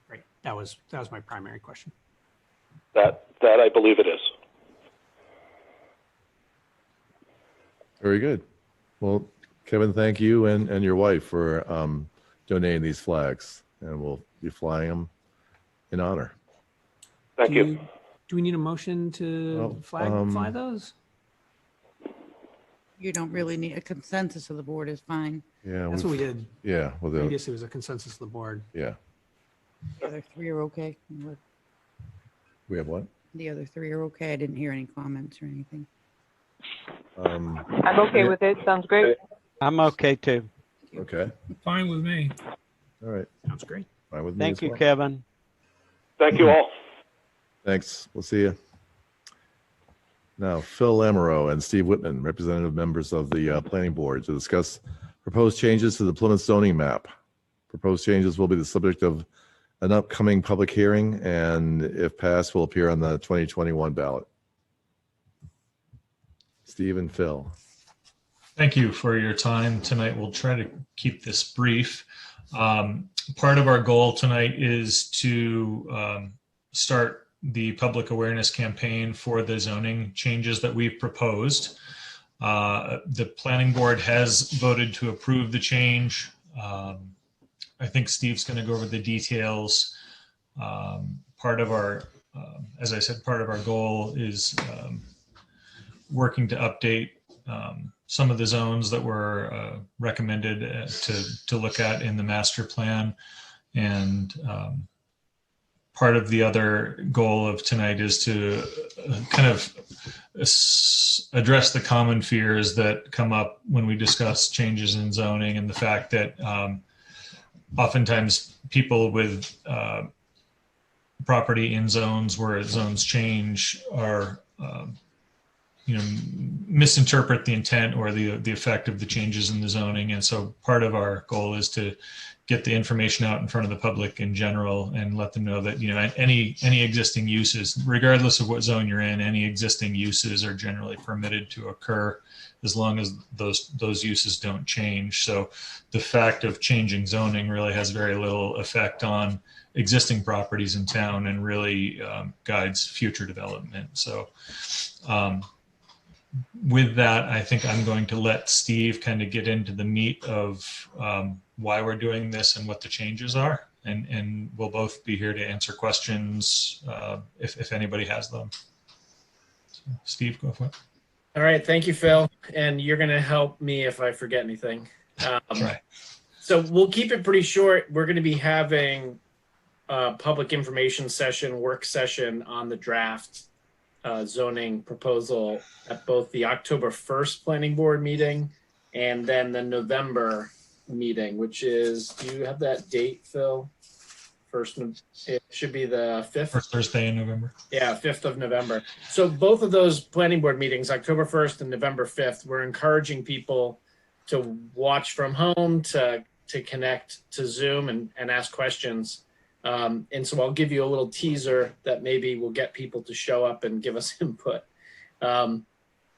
Great. That was my primary question. That I believe it is. Very good. Well, Kevin, thank you and your wife for donating these flags, and we'll be flying them in honor. Thank you. Do we need a motion to fly those? You don't really need a consensus of the board is fine. Yeah, That's what we did. Yeah, well, Previously, it was a consensus of the board. Yeah. The other 3 are okay. We have what? The other 3 are okay. I didn't hear any comments or anything. I'm okay with it. Sounds great. I'm okay too. Okay. Fine with me. All right. Sounds great. Fine with me Thank as you, well. Kevin. Thank you all. Thanks. We'll see you. Now, Phil LaMoreaux and Steve Whitman, representative members of the planning board, to discuss proposed changes to the Plymouth zoning map. Proposed changes will be the subject of an upcoming public hearing, and if passed, will appear on the 2021 ballot. Steve and Phil. Thank you for your time tonight. We'll try to keep this brief. Part of our goal tonight is to start the public awareness campaign for the zoning changes that we've proposed. The planning board has voted to approve the change. I think Steve's going to go over the details. Part of our, as I said, part of our goal is working to update some of the zones that were recommended to look at in the master plan. And part of the other goal of tonight is to kind of address the common fears that come up when we discuss changes in zoning, and the fact that oftentimes people with property in zones where zones change are misinterpret the intent or the effect of the changes in the zoning. And so part of our goal is to get the information out in front of the public in general and let them know that, any existing uses, regardless of what zone you're in, any existing uses are generally permitted to occur as long as those uses don't change. So the fact of changing zoning really has very little effect on existing properties in town and really guides future development. So with that, I think I'm going to let Steve kind of get into the meat of why we're doing this and what the changes are. And we'll both be here to answer questions if anybody has them. So, Steve, go for it. All right. Thank you, Phil. And you're going to help me if I forget anything. Right. So we'll keep it pretty short. We're going to be having a public information session, work session on the draft zoning proposal at both the October 1st planning board meeting and then the November meeting, which is, do you have that date, Phil? It should be the 5th. First Thursday in November. Yeah, 5th of November. So both of those planning board meetings, October 1st and November 5th, we're encouraging people to watch from home, to connect to Zoom and ask questions. And so I'll give you a little teaser that maybe will get people to show up and give us input.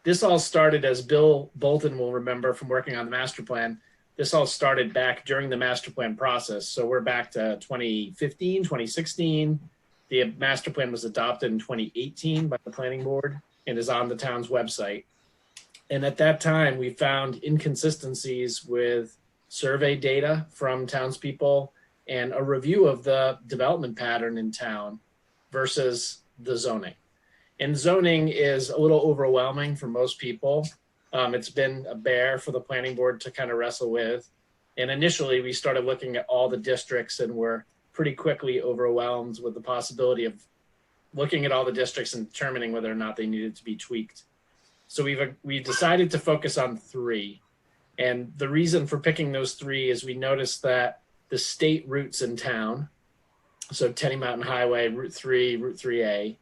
This all started, as Bill Bolton will remember from working on the master plan, this all started back during the master plan process. So we're back to 2015, 2016. The master plan was adopted in 2018 by the planning board and is on the town's website. And at that time, we found inconsistencies with survey data from townspeople and a review of the development pattern in town versus the zoning. And zoning is a little overwhelming for most people. It's been a bear for the planning board to kind of wrestle with. And initially we started looking at all the districts and were pretty quickly overwhelmed with the possibility of looking at all the districts and determining whether or not they needed to be tweaked. So we decided to focus on 3. And the reason for picking those 3 is we noticed that the state routes in town, so Tenny Mountain Highway, Route 3, Route 3A,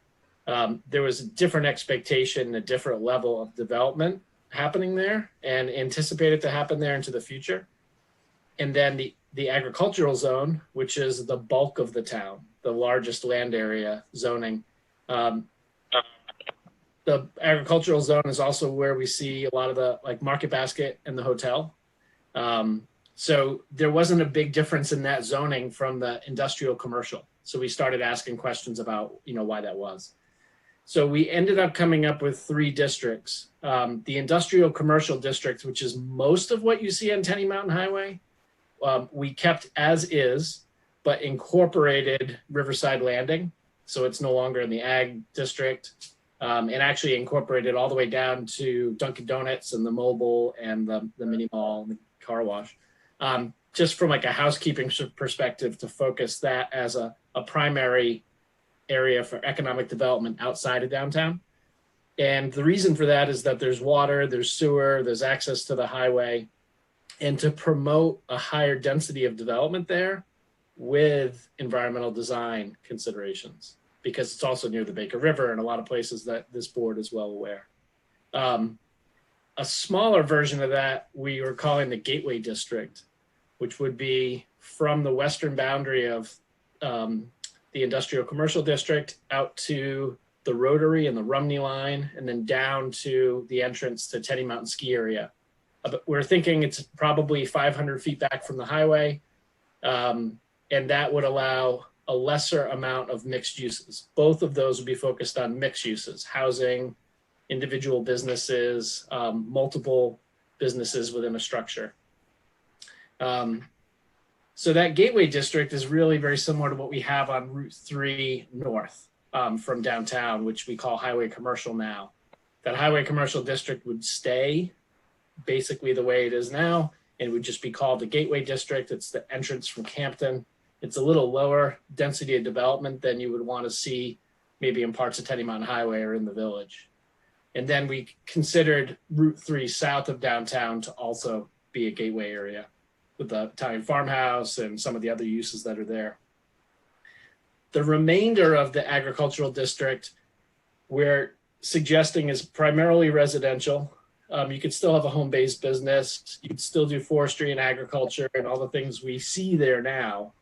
there was a different expectation, a different level of development happening there and anticipated to happen there into the future. And then the agricultural zone, which is the bulk of the town, the largest land area zoning. The agricultural zone is also where we see a lot of the Market Basket and the hotel. So there wasn't a big difference in that zoning from the industrial commercial. So we started asking questions about, why that was. So we ended up coming up with 3 districts. The industrial commercial district, which is most of what you see on Tenny Mountain Highway, we kept as is, but incorporated Riverside Landing. So it's no longer in the ag district, and actually incorporated all the way down to Dunkin' Donuts and the mobile and the mini mall and the car wash. Just from a housekeeping perspective, to focus that as a primary area for economic development outside of downtown. And the reason for that is that there's water, there's sewer, there's access to the highway. and to promote a higher density of development there with environmental design considerations, because it's also near the Baker River and a lot of places that this board is well aware. A smaller version of that we were calling the Gateway District, which would be from the western boundary of the Industrial Commercial District out to the Rotary and the Rumney line, and then down to the entrance to Tenny Mountain Ski Area. But we're thinking it's probably 500 feet back from the highway, and that would allow a lesser amount of mixed uses. Both of those would be focused on mixed uses, housing, individual businesses, multiple businesses within a structure. So that Gateway District is really very similar to what we have on Route 3 North from downtown, which we call Highway Commercial now. That Highway Commercial District would stay basically the way it is now. It would just be called the Gateway District. It's the entrance from Campton. It's a little lower density of development than you would want to see maybe in parts of Tenny Mountain Highway or in the village. And then we considered Route 3 south of downtown to also be a gateway area with the Italian farmhouse and some of the other uses that are there. The remainder of the agricultural district we're suggesting is primarily residential. You could still have a home-based business. You could still do forestry and agriculture and all the things we see there now.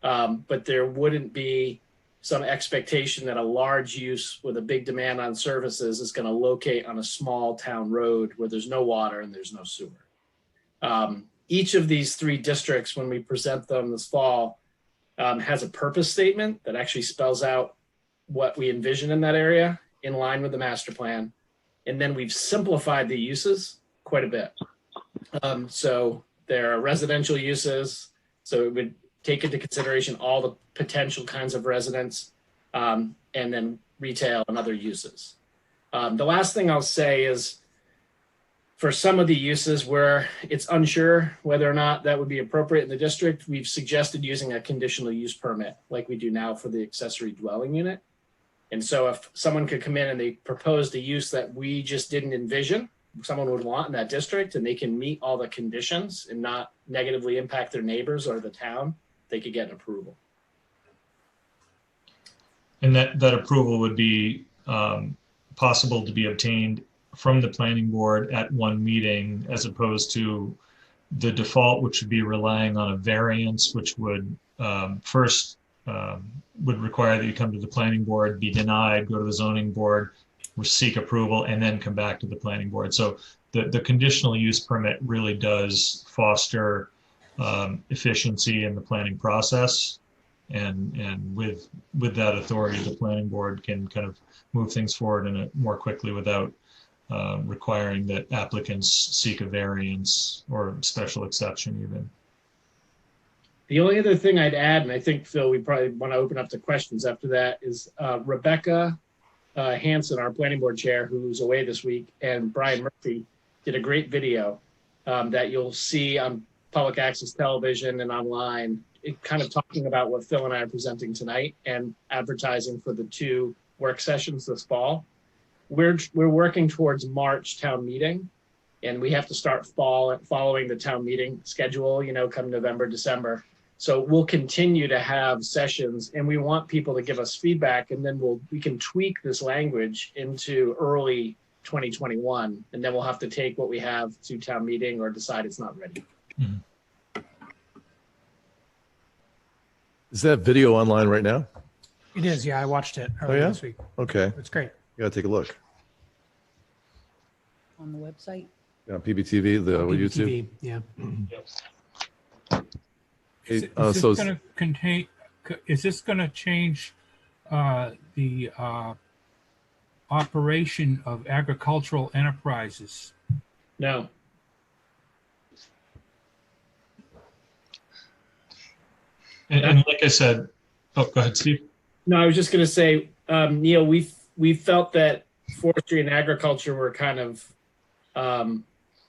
But there wouldn't be some expectation that a large use with a big demand on services is going to locate on a small town road where there's no water and there's no sewer. Each of these three districts, when we present them this fall, has a purpose statement that actually spells out what we envision in that area in line with the master plan. And then we've simplified the uses quite a bit. So there are residential uses. So it would take into consideration all the potential kinds of residents, and then retail and other uses. The last thing I'll say is for some of the uses where it's unsure whether or not that would be appropriate in the district, we've suggested using a conditional use permit like we do now for the accessory dwelling unit. And so if someone could come in and they proposed a use that we just didn't envision, someone would want in that district, and they can meet all the conditions and not negatively impact their neighbors or the town, they could get an approval. And that approval would be possible to be obtained from the planning board at one meeting, as opposed to the default, which would be relying on a variance, which would first would require that you come to the planning board, be denied, go to the zoning board, seek approval, and then come back to the planning board. So the conditional use permit really does foster efficiency in the planning process. And with that authority, the planning board can kind of move things forward more quickly without requiring that applicants seek a variance or special exception even. The only other thing I'd add, and I think, Phil, we probably want to open up to questions after that, is Rebecca Hanson, our planning board chair, who's away this week, and Brian Murphy did a great video that you'll see on public access television and online, kind of talking about what Phil and I are presenting tonight and advertising for the 2 work sessions this fall. We're working towards March town meeting, and we have to start following the town meeting schedule, come November, December. So we'll continue to have sessions, and we want people to give us feedback, and then we can tweak this language into early 2021, and then we'll have to take what we have to town meeting or decide it's not ready. Mm-hmm. Is that video online right now? It is, yeah. I watched it earlier this week. Okay. It's great. You gotta take a look. On the website? Yeah, PBTV, the YouTube. Yeah. Is this going to change the operation of agricultural enterprises? No. And like I said, oh, go ahead, Steve. No, I was just going to say, Neil, we felt that forestry and agriculture were kind of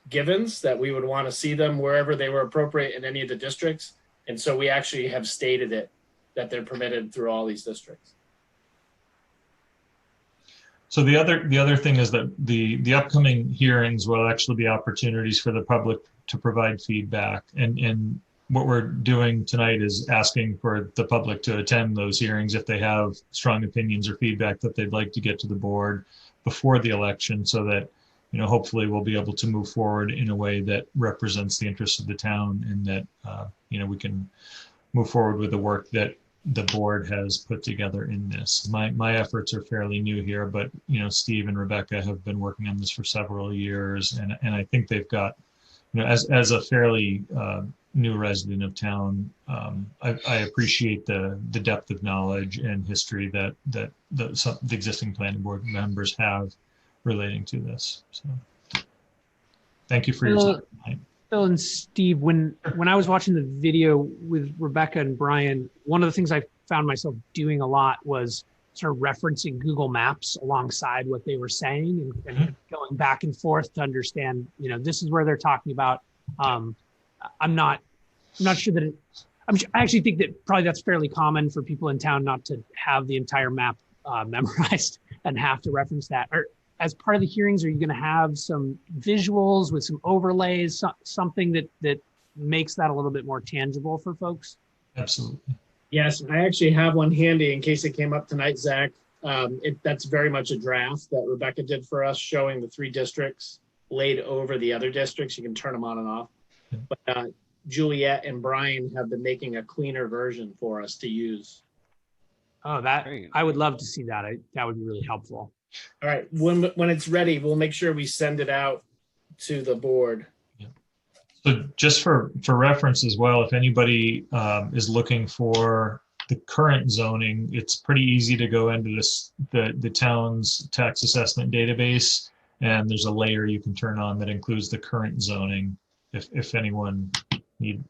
givens, that we would want to see them wherever they were appropriate in any of the districts. And so we actually have stated it, that they're permitted through all these districts. So the other thing is that the upcoming hearings will actually be opportunities for the public to provide feedback. And what we're doing tonight is asking for the public to attend those hearings if they have strong opinions or feedback that they'd like to get to the board before the election, so that, you know, hopefully we'll be able to move forward in a way that represents the interests of the town, and that, you know, we can move forward with the work that the board has put together in this. My efforts are fairly new here, but, you know, Steve and Rebecca have been working on this for several years, and I think they've got, you know, as a fairly new resident of town, I appreciate the depth of knowledge and history that the existing planning board members have relating to this. So thank you for your time tonight. Phil and Steve, when I was watching the video with Rebecca and Brian, one of the things I found myself doing a lot was sort of referencing Google Maps alongside what they were saying, and going back and forth to understand, you know, this is where they're talking about. I'm not sure that I actually think that probably that's fairly common for people in town not to have the entire map memorized and have to reference that. Or as part of the hearings, are you going to have some visuals with some overlays, something that makes that a little bit more tangible for folks? Absolutely. Yes, I actually have one handy in case it came up tonight, Zach. That's very much a draft that Rebecca did for us, showing the 3 districts laid over the other districts. You can turn them on and off. But Juliet and Brian have been making a cleaner version for us to use. Oh, I would love to see that. That would be really helpful. All right, when it's ready, we'll make sure we send it out to the board. So just for reference as well, if anybody is looking for the current zoning, it's pretty easy to go into the town's tax assessment database, and there's a layer you can turn on that includes the current zoning if anyone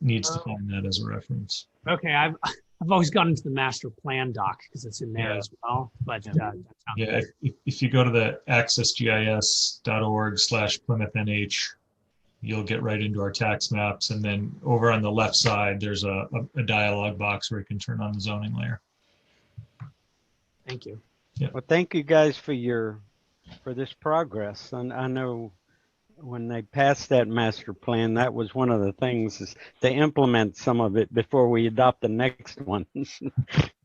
needs to find that as a reference. Okay, I've always gone into the master plan doc because it's in there as well. But if you go to the accessgis.org/PlymouthNH, you'll get right into our tax maps, and then over on the left side there's a dialog box where you can turn on the zoning layer. Thank you. Yeah. Well, thank you guys for this progress. And I know when they passed that master plan, that was one of the things, is to implement some of it before we adopt the next one.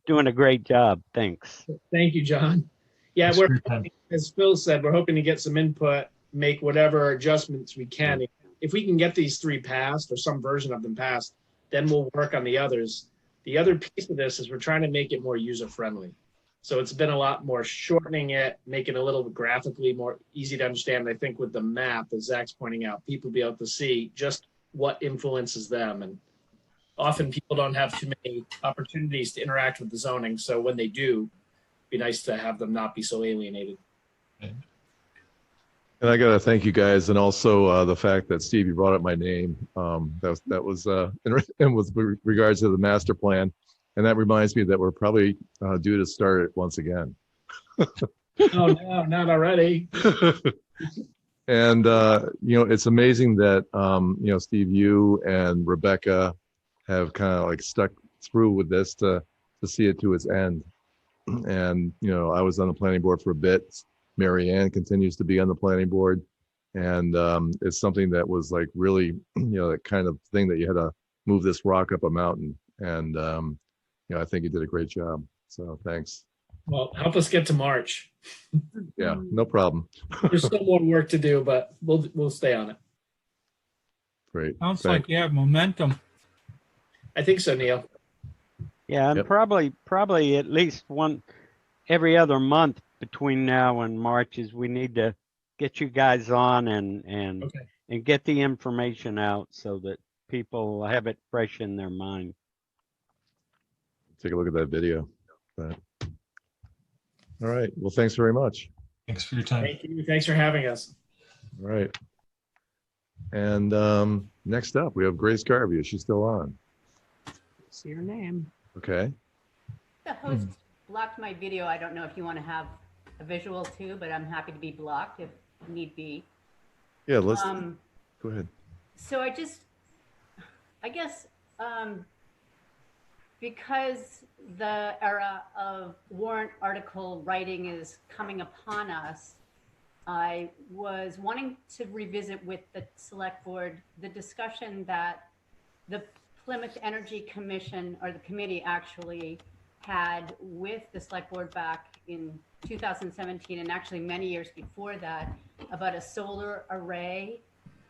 Doing a great job. Thanks. Thank you, John. Yeah, we're, as Phil said, we're hoping to get some input, make whatever adjustments we can. If we can get these 3 passed, or some version of them passed, then we'll work on the others. The other piece of this is we're trying to make it more user-friendly. So it's been a lot more shortening it, making it a little bit graphically more easy to understand. I think with the map, as Zach's pointing out, people be able to see just what influences them. And often people don't have too many opportunities to interact with the zoning. So when they do, it'd be nice to have them not be so alienated. And I got to thank you guys, and also the fact that, Steve, you brought up my name. That was and with regards to the master plan. And that reminds me that we're probably due to start it once again. Oh, no, not already. And, you know, it's amazing that, you know, Steve, you and Rebecca have kind of like stuck through with this to see it to its end. And, you know, I was on the planning board for a bit. Mary Ann continues to be on the planning board. And it's something that was like really, you know, that kind of thing that you had to move this rock up a mountain. And, you know, I think you did a great job. So thanks. Well, help us get to March. Yeah, no problem. There's still more work to do, but we'll stay on it. Great. Sounds like you have momentum. I think so, Neil. Yeah, and probably at least one every other month between now and March is we need to get you guys on and get the information out so that people have it fresh in their mind. Take a look at that video. But, all right. Well, thanks very much. Thanks for your time. Thank you. Thanks for having us. All right. And next up, we have Grace Garvey. Is she still on? See her name. Okay. The host blocked my video. I don't know if you want to have a visual too, but I'm happy to be blocked if need be. Yeah, let's go ahead. So I guess because the era of warrant article writing is coming upon us, I was wanting to revisit with the select board the discussion that the Plymouth Energy Commission, or the committee actually, had with the select board back in 2017, and actually many years before that, about a solar array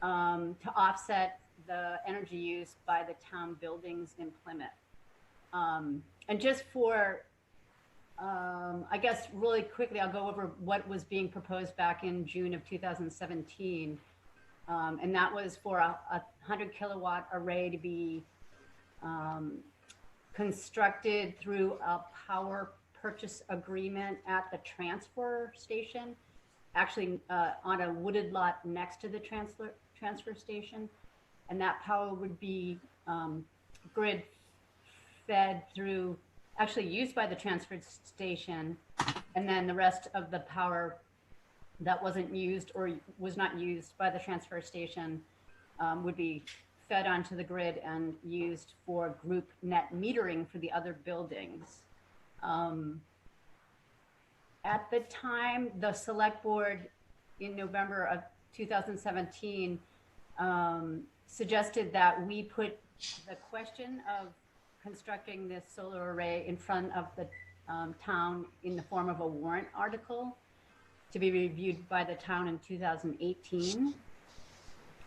to offset the energy used by the town buildings in Plymouth. And just for, I guess really quickly, I'll go over what was being proposed back in June of 2017. And that was for a 100 kilowatt array to be constructed through a power purchase agreement at the transfer station, actually on a wooded lot next to the transfer station. And that power would be grid fed through, actually used by the transfer station, and then the rest of the power that wasn't used or was not used by the transfer station would be fed onto the grid and used for group net metering for the other buildings. At the time, the select board in November of 2017 suggested that we put the question of constructing this solar array in front of the town in the form of a warrant article to be reviewed by the town in 2018.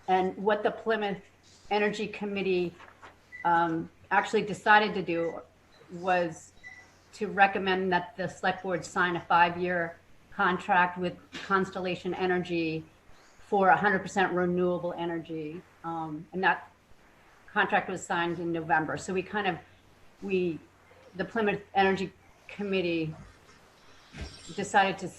And what the Plymouth Energy Committee actually decided to do was to recommend that the select board sign a 5-year contract with Constellation Energy for 100% renewable energy. And that contract was signed in November. So the Plymouth Energy Committee decided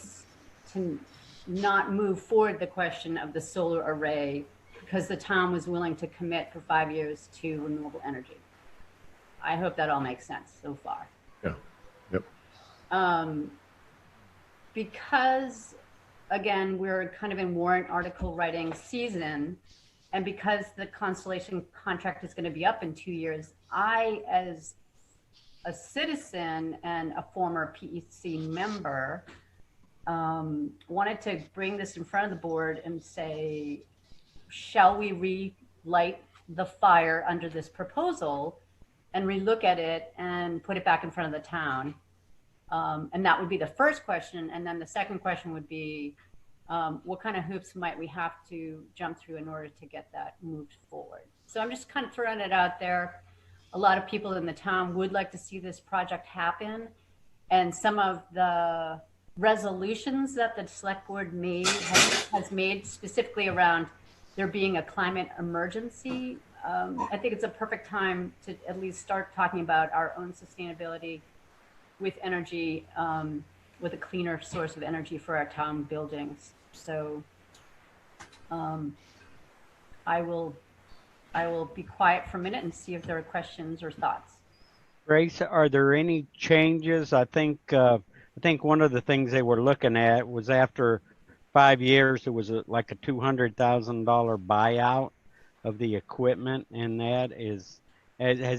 to not move forward the question of the solar array because the town was willing to commit for 5 years to renewable energy. I hope that all makes sense so far. Yeah. Yep. Because, again, we're kind of in warrant article writing season, and because the Constellation contract is going to be up in 2 years, I, as a citizen and a former PEC member, wanted to bring this in front of the board and say, shall we relight the fire under this proposal and relook at it and put it back in front of the town? And that would be the first question. And then the second question would be, what kind of hoops might we have to jump through in order to get that moved forward? So I'm just kind of throwing it out there. A lot of people in the town would like to see this project happen. And some of the resolutions that the select board has made specifically around there being a climate emergency. I think it's a perfect time to at least start talking about our own sustainability with energy, with a cleaner source of energy for our town buildings. So I will be quiet for a minute and see if there are questions or thoughts. Grace, are there any changes? I think one of the things they were looking at was after 5 years, it was like a $200,000 buyout of the equipment, and has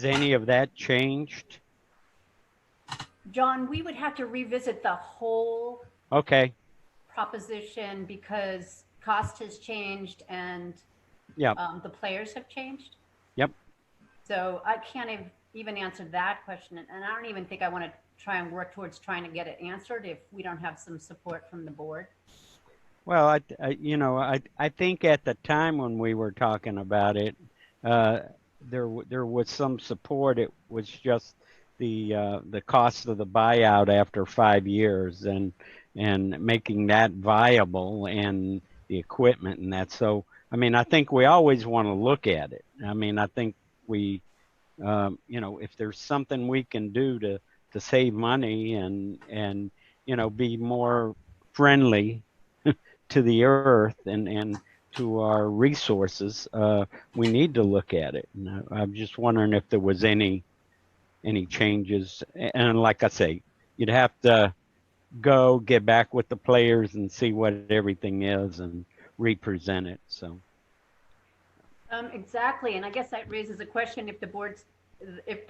any of that changed? John, we would have to revisit the whole proposition because cost has changed and the players have changed. Yep. So I can't even answer that question. And I don't even think I want to try and work towards trying to get it answered if we don't have some support from the board. Well, I think at the time when we were talking about it, there was some support. It was just the cost of the buyout after 5 years and making that viable and the equipment and that. So, I mean, I think we always want to look at it. I mean, I think we, if there's something we can do to save money and be more friendly to the earth and to our resources, we need to look at it. And I'm just wondering if there was any changes. And like I say, you'd have to get back with the players and see what everything is and represent it. So exactly, and I guess that raises a question: if the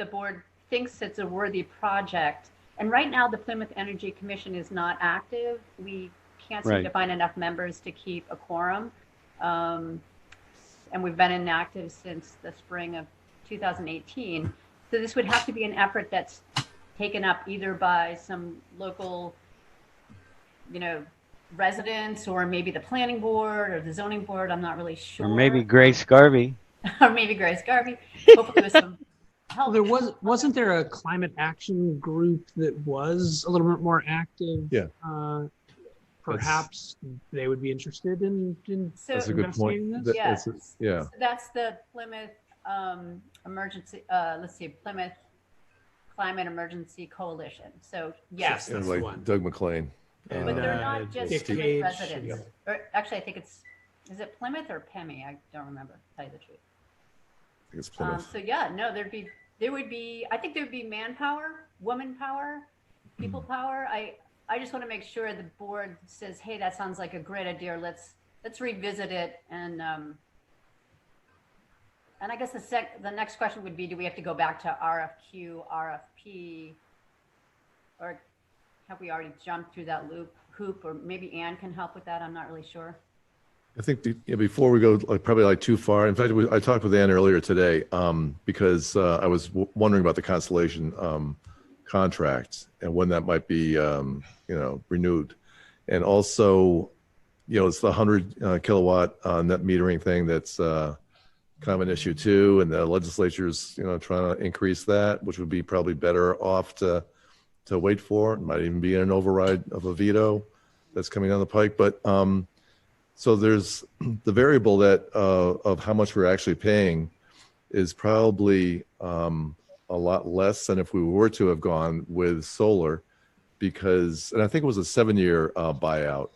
board thinks it's a worthy project, and right now the Plymouth Energy Commission is not active. We can't seem to find enough members to keep a quorum. And we've been inactive since the spring of 2018. So this would have to be an effort that's taken up either by some local, residents, or maybe the planning board or the zoning board. I'm not really sure. Or maybe Grace Garvey. Or maybe Grace Garvey. Hopefully with some help. Wasn't there a climate action group that was a little bit more active? Yeah. Perhaps they would be interested in That's a good point. investigating this? Yes. Yeah. So that's the Plymouth Plymouth Climate Emergency Coalition. So yes. It was like Doug McLean. But they're not just Dick Plymouth Gage, residents. Or actually, I think is it Plymouth or Pemmy? I don't remember, to tell you the truth. I think it's Plymouth. So yeah, no, there would be, I think there would be manpower, woman power, people power. I just want to make sure the board says, hey, that sounds like a great idea. Let's revisit it. And I guess the next question would be, do we have to go back to RFQ, RFP, or have we already jumped through that hoop? Or maybe Ann can help with that. I'm not really sure. I think before we go probably too far. In fact, I talked with Ann earlier today because I was wondering about the Constellation contract and when that might be renewed, and also it's the 100 kilowatt net metering thing that's kind of an issue too, and the legislature's trying to increase that, which would be probably better off to wait for. It might even be an override of a veto that's coming down the pike, but. So there's the variable that of how much we're actually paying is probably a lot less than if we were to have gone with solar, because, and I think it was a 7-year buyout.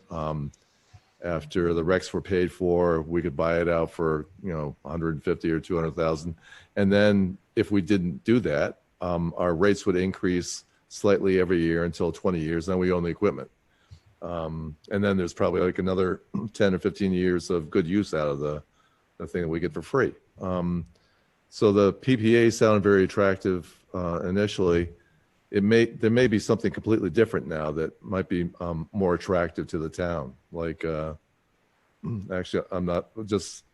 After the RECs were paid for, we could buy it out for 150 or 200,000, and then if we didn't do that, our rates would increase slightly every year until 20 years. Then we own the equipment. And then there's probably like another 10 or 15 years of good use out of the thing that we get for free. So the PPA sounded very attractive initially. There may be something completely different now that might be more attractive to the town. Like, actually, I'm not just,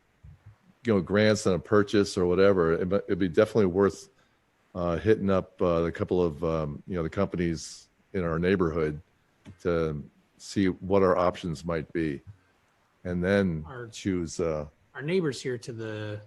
grants on a purchase or whatever. It'd be definitely worth hitting up a couple of, the companies in our neighborhood to see what our options might be, and then choose. Our neighbors here to the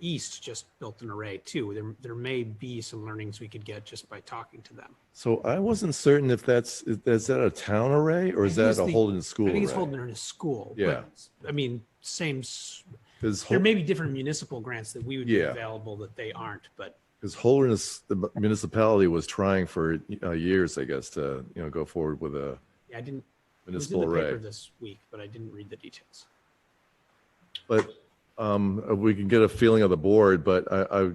east just built an array too. There may be some learnings we could get just by talking to them. So I wasn't certain if is that a town array or is that a Holden school? I think it's array? Holden in a school. Yeah. But, I mean, there may be different municipal grants that we would be available that they aren't, but. Because Holderness, the municipality was trying for years, I guess, to go forward with a municipal it was in the array. paper this week, but I didn't read the details. But we can get a feeling of the board. But I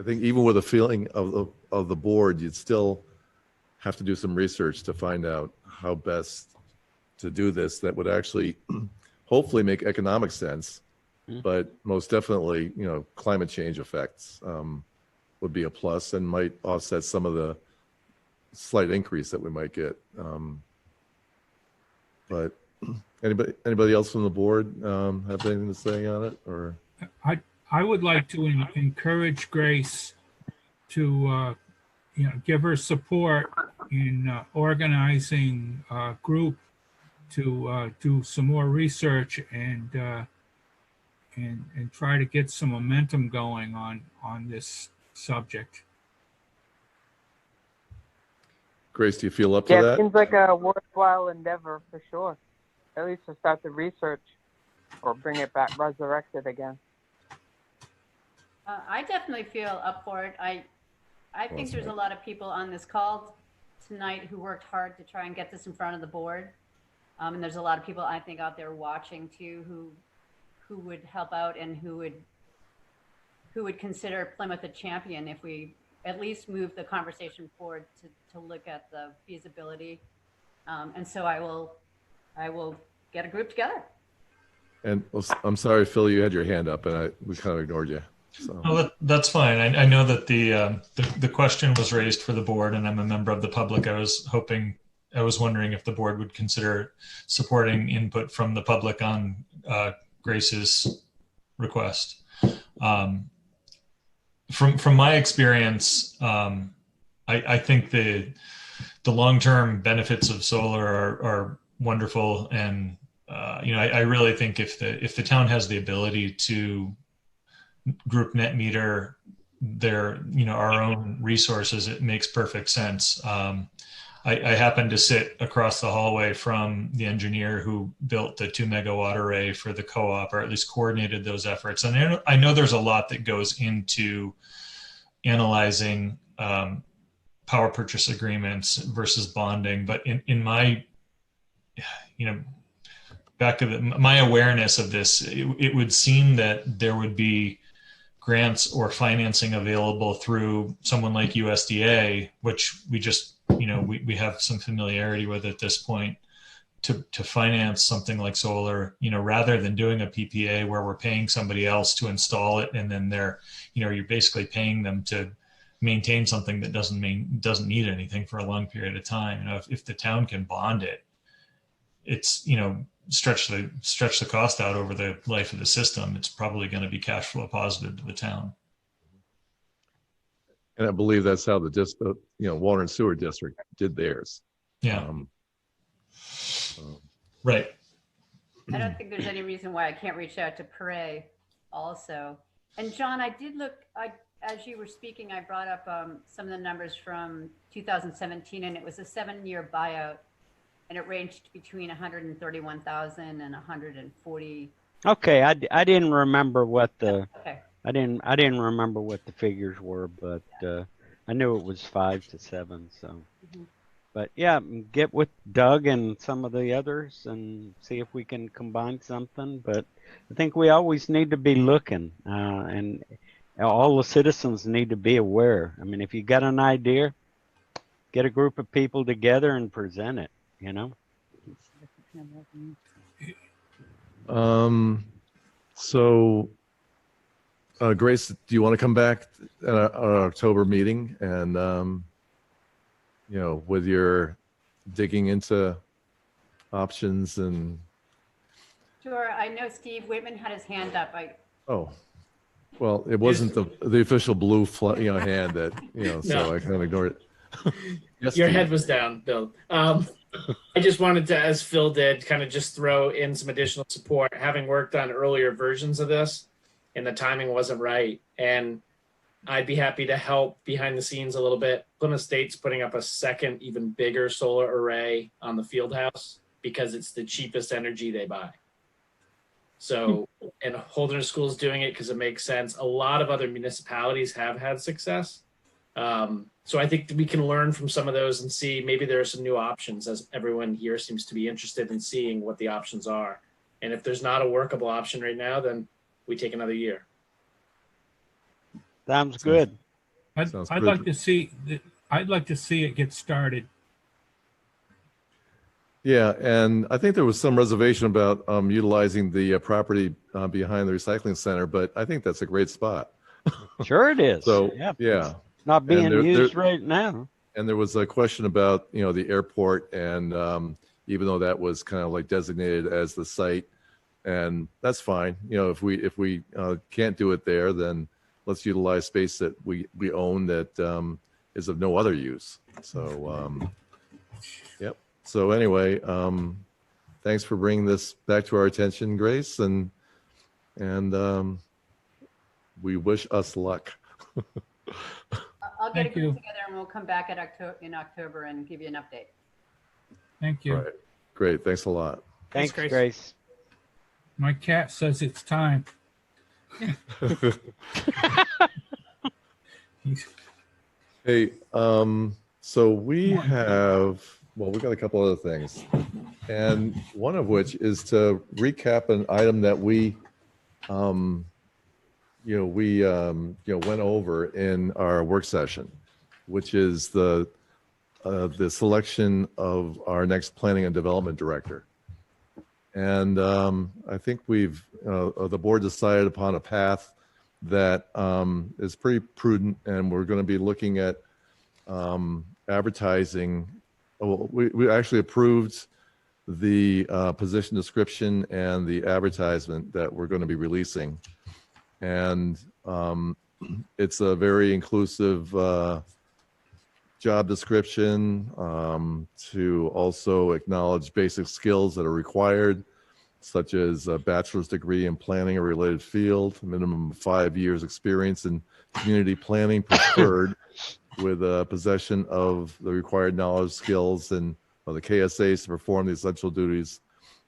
think even with a feeling of the board, you'd still have to do some research to find out how best to do this. That would actually hopefully make economic sense. But most definitely, climate change effects would be a plus and might offset some of the slight increase that we might get. But anybody else from the board have anything to say on it? Or I would like to encourage Grace to give her support in organizing a group to do some more research and try to get some momentum going on this subject. Grace, do you feel up to Yeah, that? it seems like a worthwhile endeavor for sure. At least to start the research or bring it back resurrected again. I definitely feel up for it. I think there's a lot of people on this call tonight who worked hard to try and get this in front of the board. And there's a lot of people I think out there watching too who would help out and who would consider Plymouth a champion if we at least move the conversation forward to look at the feasibility. And so I will get a group together. And I'm sorry, Phil, you had your hand up and we kind of ignored you. So Oh, that's fine. I know that the question was raised for the board, and I'm a member of the public. I was wondering if the board would consider supporting input from the public on Grace's request. From my experience, I think the long-term benefits of solar are wonderful, and I really think if the town has the ability to group net meter their our own resources, it makes perfect sense. I happen to sit across the hallway from the engineer who built the 2 megawatt array for the co-op, or at least coordinated those efforts. And I know there's a lot that goes into analyzing power purchase agreements versus bonding. But in my, back of my awareness of this, it would seem that there would be grants or financing available through someone like USDA, which we just, we have some familiarity with at this point, to finance something like solar, rather than doing a PPA where we're paying somebody else to install it. And then you're basically paying them to maintain something that doesn't need anything for a long period of time. If the town can bond it, it's, stretch the cost out over the life of the system, it's probably going to be cash flow positive to the town. And I believe that's how the water and sewer district did theirs. Yeah. Right. I don't think there's any reason why I can't reach out to Pere also. And John, I did look, as you were speaking, I brought up some of the numbers from 2017, and it was a 7-year buyout, and it ranged between 131,000 and 140. Okay, I didn't remember what the Okay. I didn't remember what the figures were, but I knew it was 5 to 7. So, but yeah, get with Doug and some of the others and see if we can combine something. But I think we always need to be looking, and all the citizens need to be aware. I mean, if you got an idea, get a group of people together and present it. So, Grace, do you want to come back at our October meeting and, with your digging into options and? Sure. I know Steve Whitman had his hand up. Oh, well, it wasn't the official blue hand that, so I kind of ignored it. Yes, Your Steve. head was down, Bill. I just wanted to, as Phil did, kind of just throw in some additional support, having worked on earlier versions of this, and the timing wasn't right. And I'd be happy to help behind the scenes a little bit. Plymouth State's putting up a second, even bigger solar array on the field house because it's the cheapest energy they buy. So, and Holderness School's doing it because it makes sense. A lot of other municipalities have had success. So I think we can learn from some of those and see maybe there are some new options, as everyone here seems to be interested in seeing what the options are. And if there's not a workable option right now, then we take another year. Sounds good. I'd like to see it get started. Yeah, and I think there was some reservation about utilizing the property behind the recycling center, but I think that's a great spot. Sure it is. So, yeah. yeah. Not being And used right now. And there was a question about, the airport, and even though that was kind of like designated as the site, and that's fine. If we can't do it there, then let's utilize space that we own that is of no other use. So, yep. So anyway, thanks for bringing this back to our attention, Grace, and we wish us luck. I'll get Thank a you. group together and we'll come back in October and give you an update. Thank you. Right. Great. Thanks a lot. Thanks, Grace. My cat says it's time. Hey, so we got a couple other things, and one of which is to recap an item that we went over in our work session, which is the selection of our next planning and development director. And I think the board decided upon a path that is pretty prudent, and we're going to be looking at advertising. Well, we actually approved the position description and the advertisement that we're going to be releasing. And it's a very inclusive job description to also acknowledge basic skills that are required, such as a bachelor's degree in planning or related field, minimum of 5 years experience in community planning preferred, with a possession of the required knowledge, skills, and the KSAs to perform the essential duties,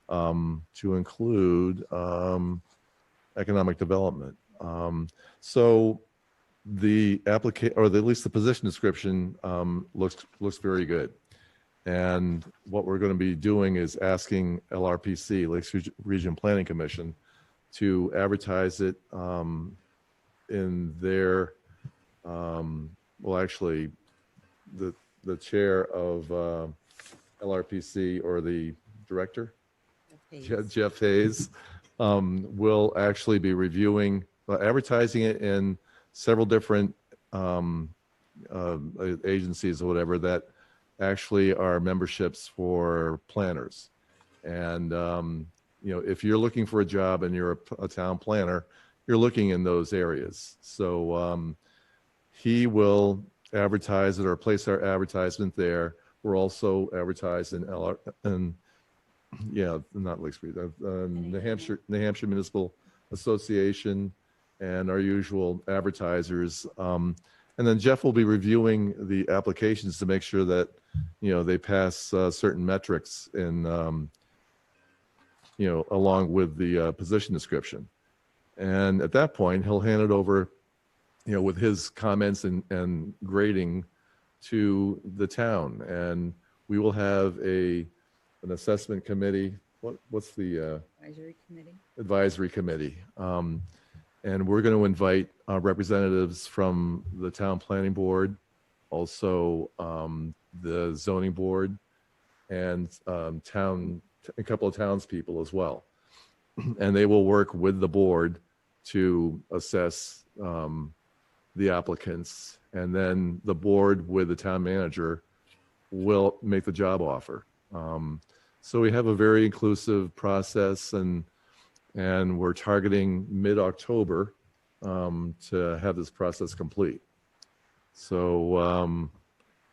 to include economic development. So the application, or at least the position description, looks very good. And what we're going to be doing is asking LRPC, Lakes Region Planning Commission, to advertise it in their, well, actually, the chair of LRPC, or the director, Jeff Hayes, will actually be reviewing, advertising it in several different agencies or whatever that actually are memberships for planners. And if you're looking for a job and you're a town planner, you're looking in those areas. So he will advertise it or place our advertisement there. We're also advertised in not Lake Street, New Hampshire Municipal Association, and our usual advertisers. And then Jeff will be reviewing the applications to make sure that, they pass certain metrics in, along with the position description. And at that point, he'll hand it over, with his comments and grading to the town. And we will have an assessment committee. What's the Advisory committee? Advisory committee. And we're going to invite representatives from the town planning board, also the zoning board, and a couple of townspeople as well. And they will work with the board to assess the applicants. And then the board with the town manager will make the job offer. So we have a very inclusive process, and we're targeting mid-October to have this process complete. So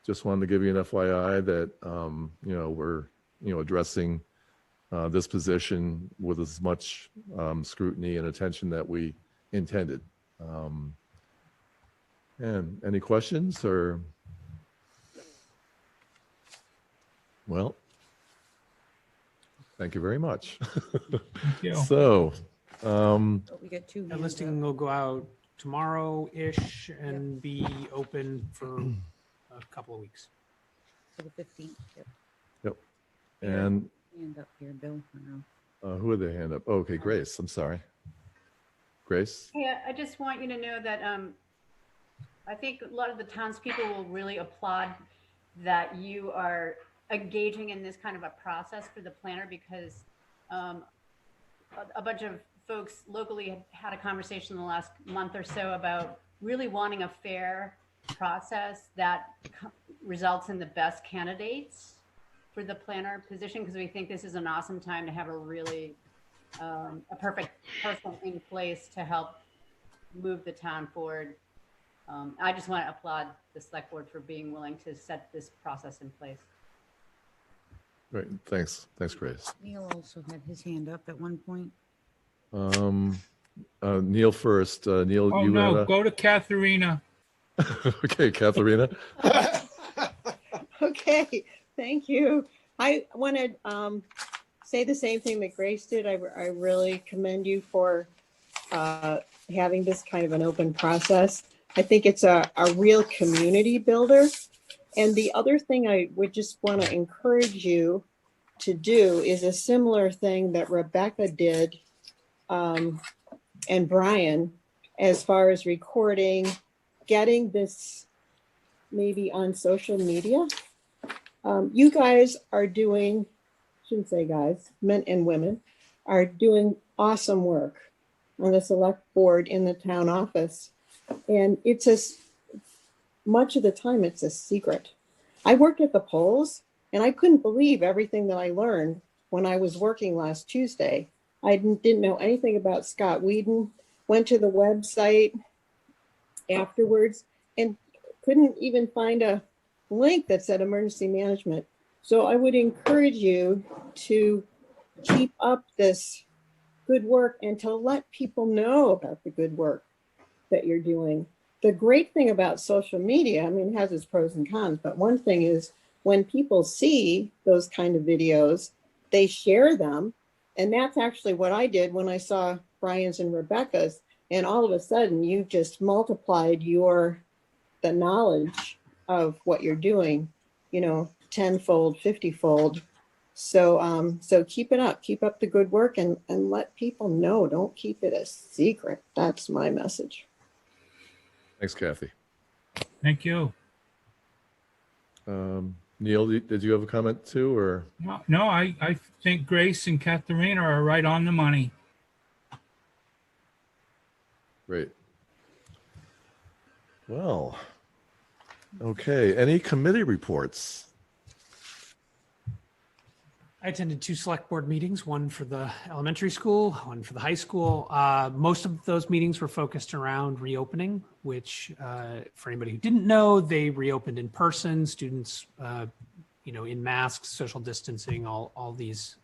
just wanted to give you an FYI that, we're, addressing this position with as much scrutiny and attention that we intended. And any questions or? Well, thank you very much. Thank you. So, We got two. That listing will go out tomorrow-ish and be open for a couple of weeks. For the 15th. Yep. Yep. And Hand up here, Bill. who had their hand up? Oh, okay, Grace. I'm sorry. Grace? Yeah, I just want you to know that I think a lot of the townspeople will really applaud that you are engaging in this kind of a process for the planner, because a bunch of folks locally have had a conversation in the last month or so about really wanting a fair process that results in the best candidates for the planner position, because we think this is an awesome time to have a really a perfect person in place to help move the town forward. I just want to applaud the select board for being willing to set this process in place. Great. Thanks, Grace. Neil also had his hand up at one point. Neil first. Neil, Oh, you no, had go to Katharina. Okay, Katharina. Okay, thank you. I want to say the same thing that Grace did. I really commend you for having this kind of an open process. I think it's a real community builder. And the other thing I would just want to encourage you to do is a similar thing that Rebecca did and Brian, as far as recording, getting this maybe on social media. You guys are doing, shouldn't say guys, men and women are doing awesome work. on the select board in the town office. And it's much of the time it's a secret. I worked at the polls and I couldn't believe everything that I learned when I was working last Tuesday. I didn't know anything about Scott Weden, went to the website afterwards and couldn't even find a link that said emergency management. So I would encourage you to keep up this good work and to let people know about the good work that you're doing. The great thing about social media, I mean, it has its pros and cons, but one thing is when people see those kind of videos, they share them. And that's actually what I did when I saw Brian's and Rebecca's. And all of a sudden you just multiplied the knowledge of what you're doing, you know, 10-fold, 50-fold. So keep it up, keep up the good work and let people know. Don't keep it a secret. That's my message. Thanks, Kathy. Thank you. Neil, did you have a comment too, or? No, I think Grace and Katharina are right on the money. Great. Well, okay. Any committee reports? I attended 2 select board meetings, one for the elementary school, one for the high school. Most of those meetings were focused around reopening, which for anybody who didn't know, they reopened in person, students, in masks, social distancing, all these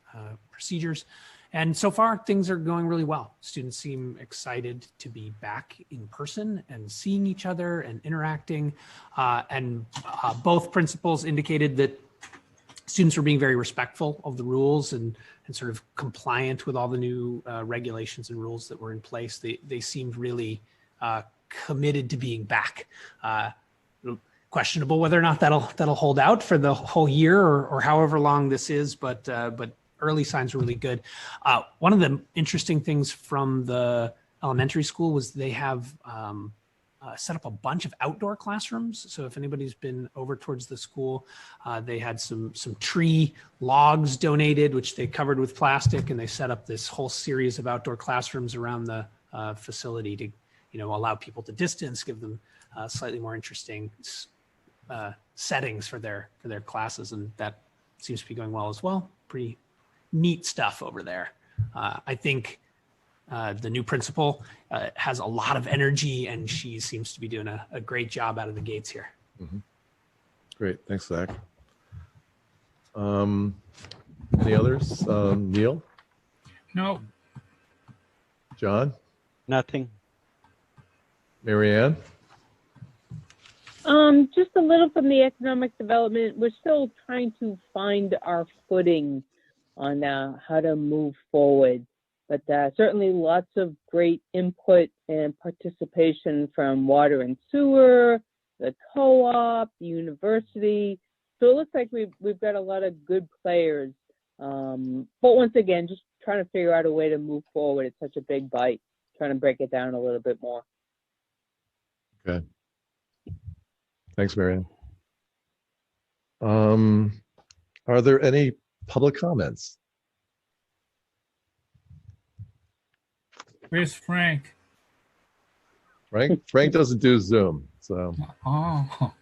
procedures. And so far things are going really well. Students seem excited to be back in person and seeing each other and interacting. And both principals indicated that students were being very respectful of the rules and sort of compliant with all the new regulations and rules that were in place. They seemed really committed to being back. Questionable whether or not that'll hold out for the whole year or however long this is, but early signs are really good. One of the interesting things from the elementary school was they have set up a bunch of outdoor classrooms. So if anybody's been over towards the school, they had some tree logs donated, which they covered with plastic, and they set up this whole series of outdoor classrooms around the facility to, allow people to distance, give them slightly more interesting settings for their classes, and that seems to be going well as well. Pretty neat stuff over there. I think the new principal has a lot of energy, and she seems to be doing a great job out of the gates here. Mm-hmm. Great. Thanks, Zach. Any others? Neil? No. John? Nothing. Marianne? Just a little from the economic development. We're still trying to find our footing on how to move forward. But certainly lots of great input and participation from water and sewer, the co-op, the university. So it looks like we've got a lot of good players. But once again, just trying to figure out a way to move forward. It's such a big bite, trying to break it down a little bit more. Okay. Thanks, Marianne. Are there any public comments? Where's Frank? Frank doesn't do Zoom, so. Oh.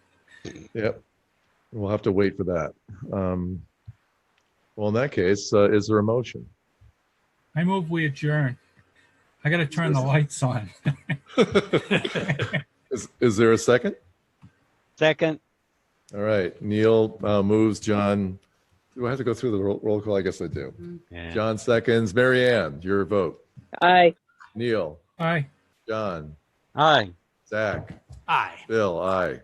Yep. We'll have to wait for that. Well, in that case, is there a motion? I move we adjourn. I got to turn the lights on. Is there a second? Second. All right. Neil moves. John, do I have to go through the roll call? I guess I do. Yeah. John seconds. Marianne, your vote. Aye. Neil. Aye. John. Aye. Zach. Aye. Bill. Aye.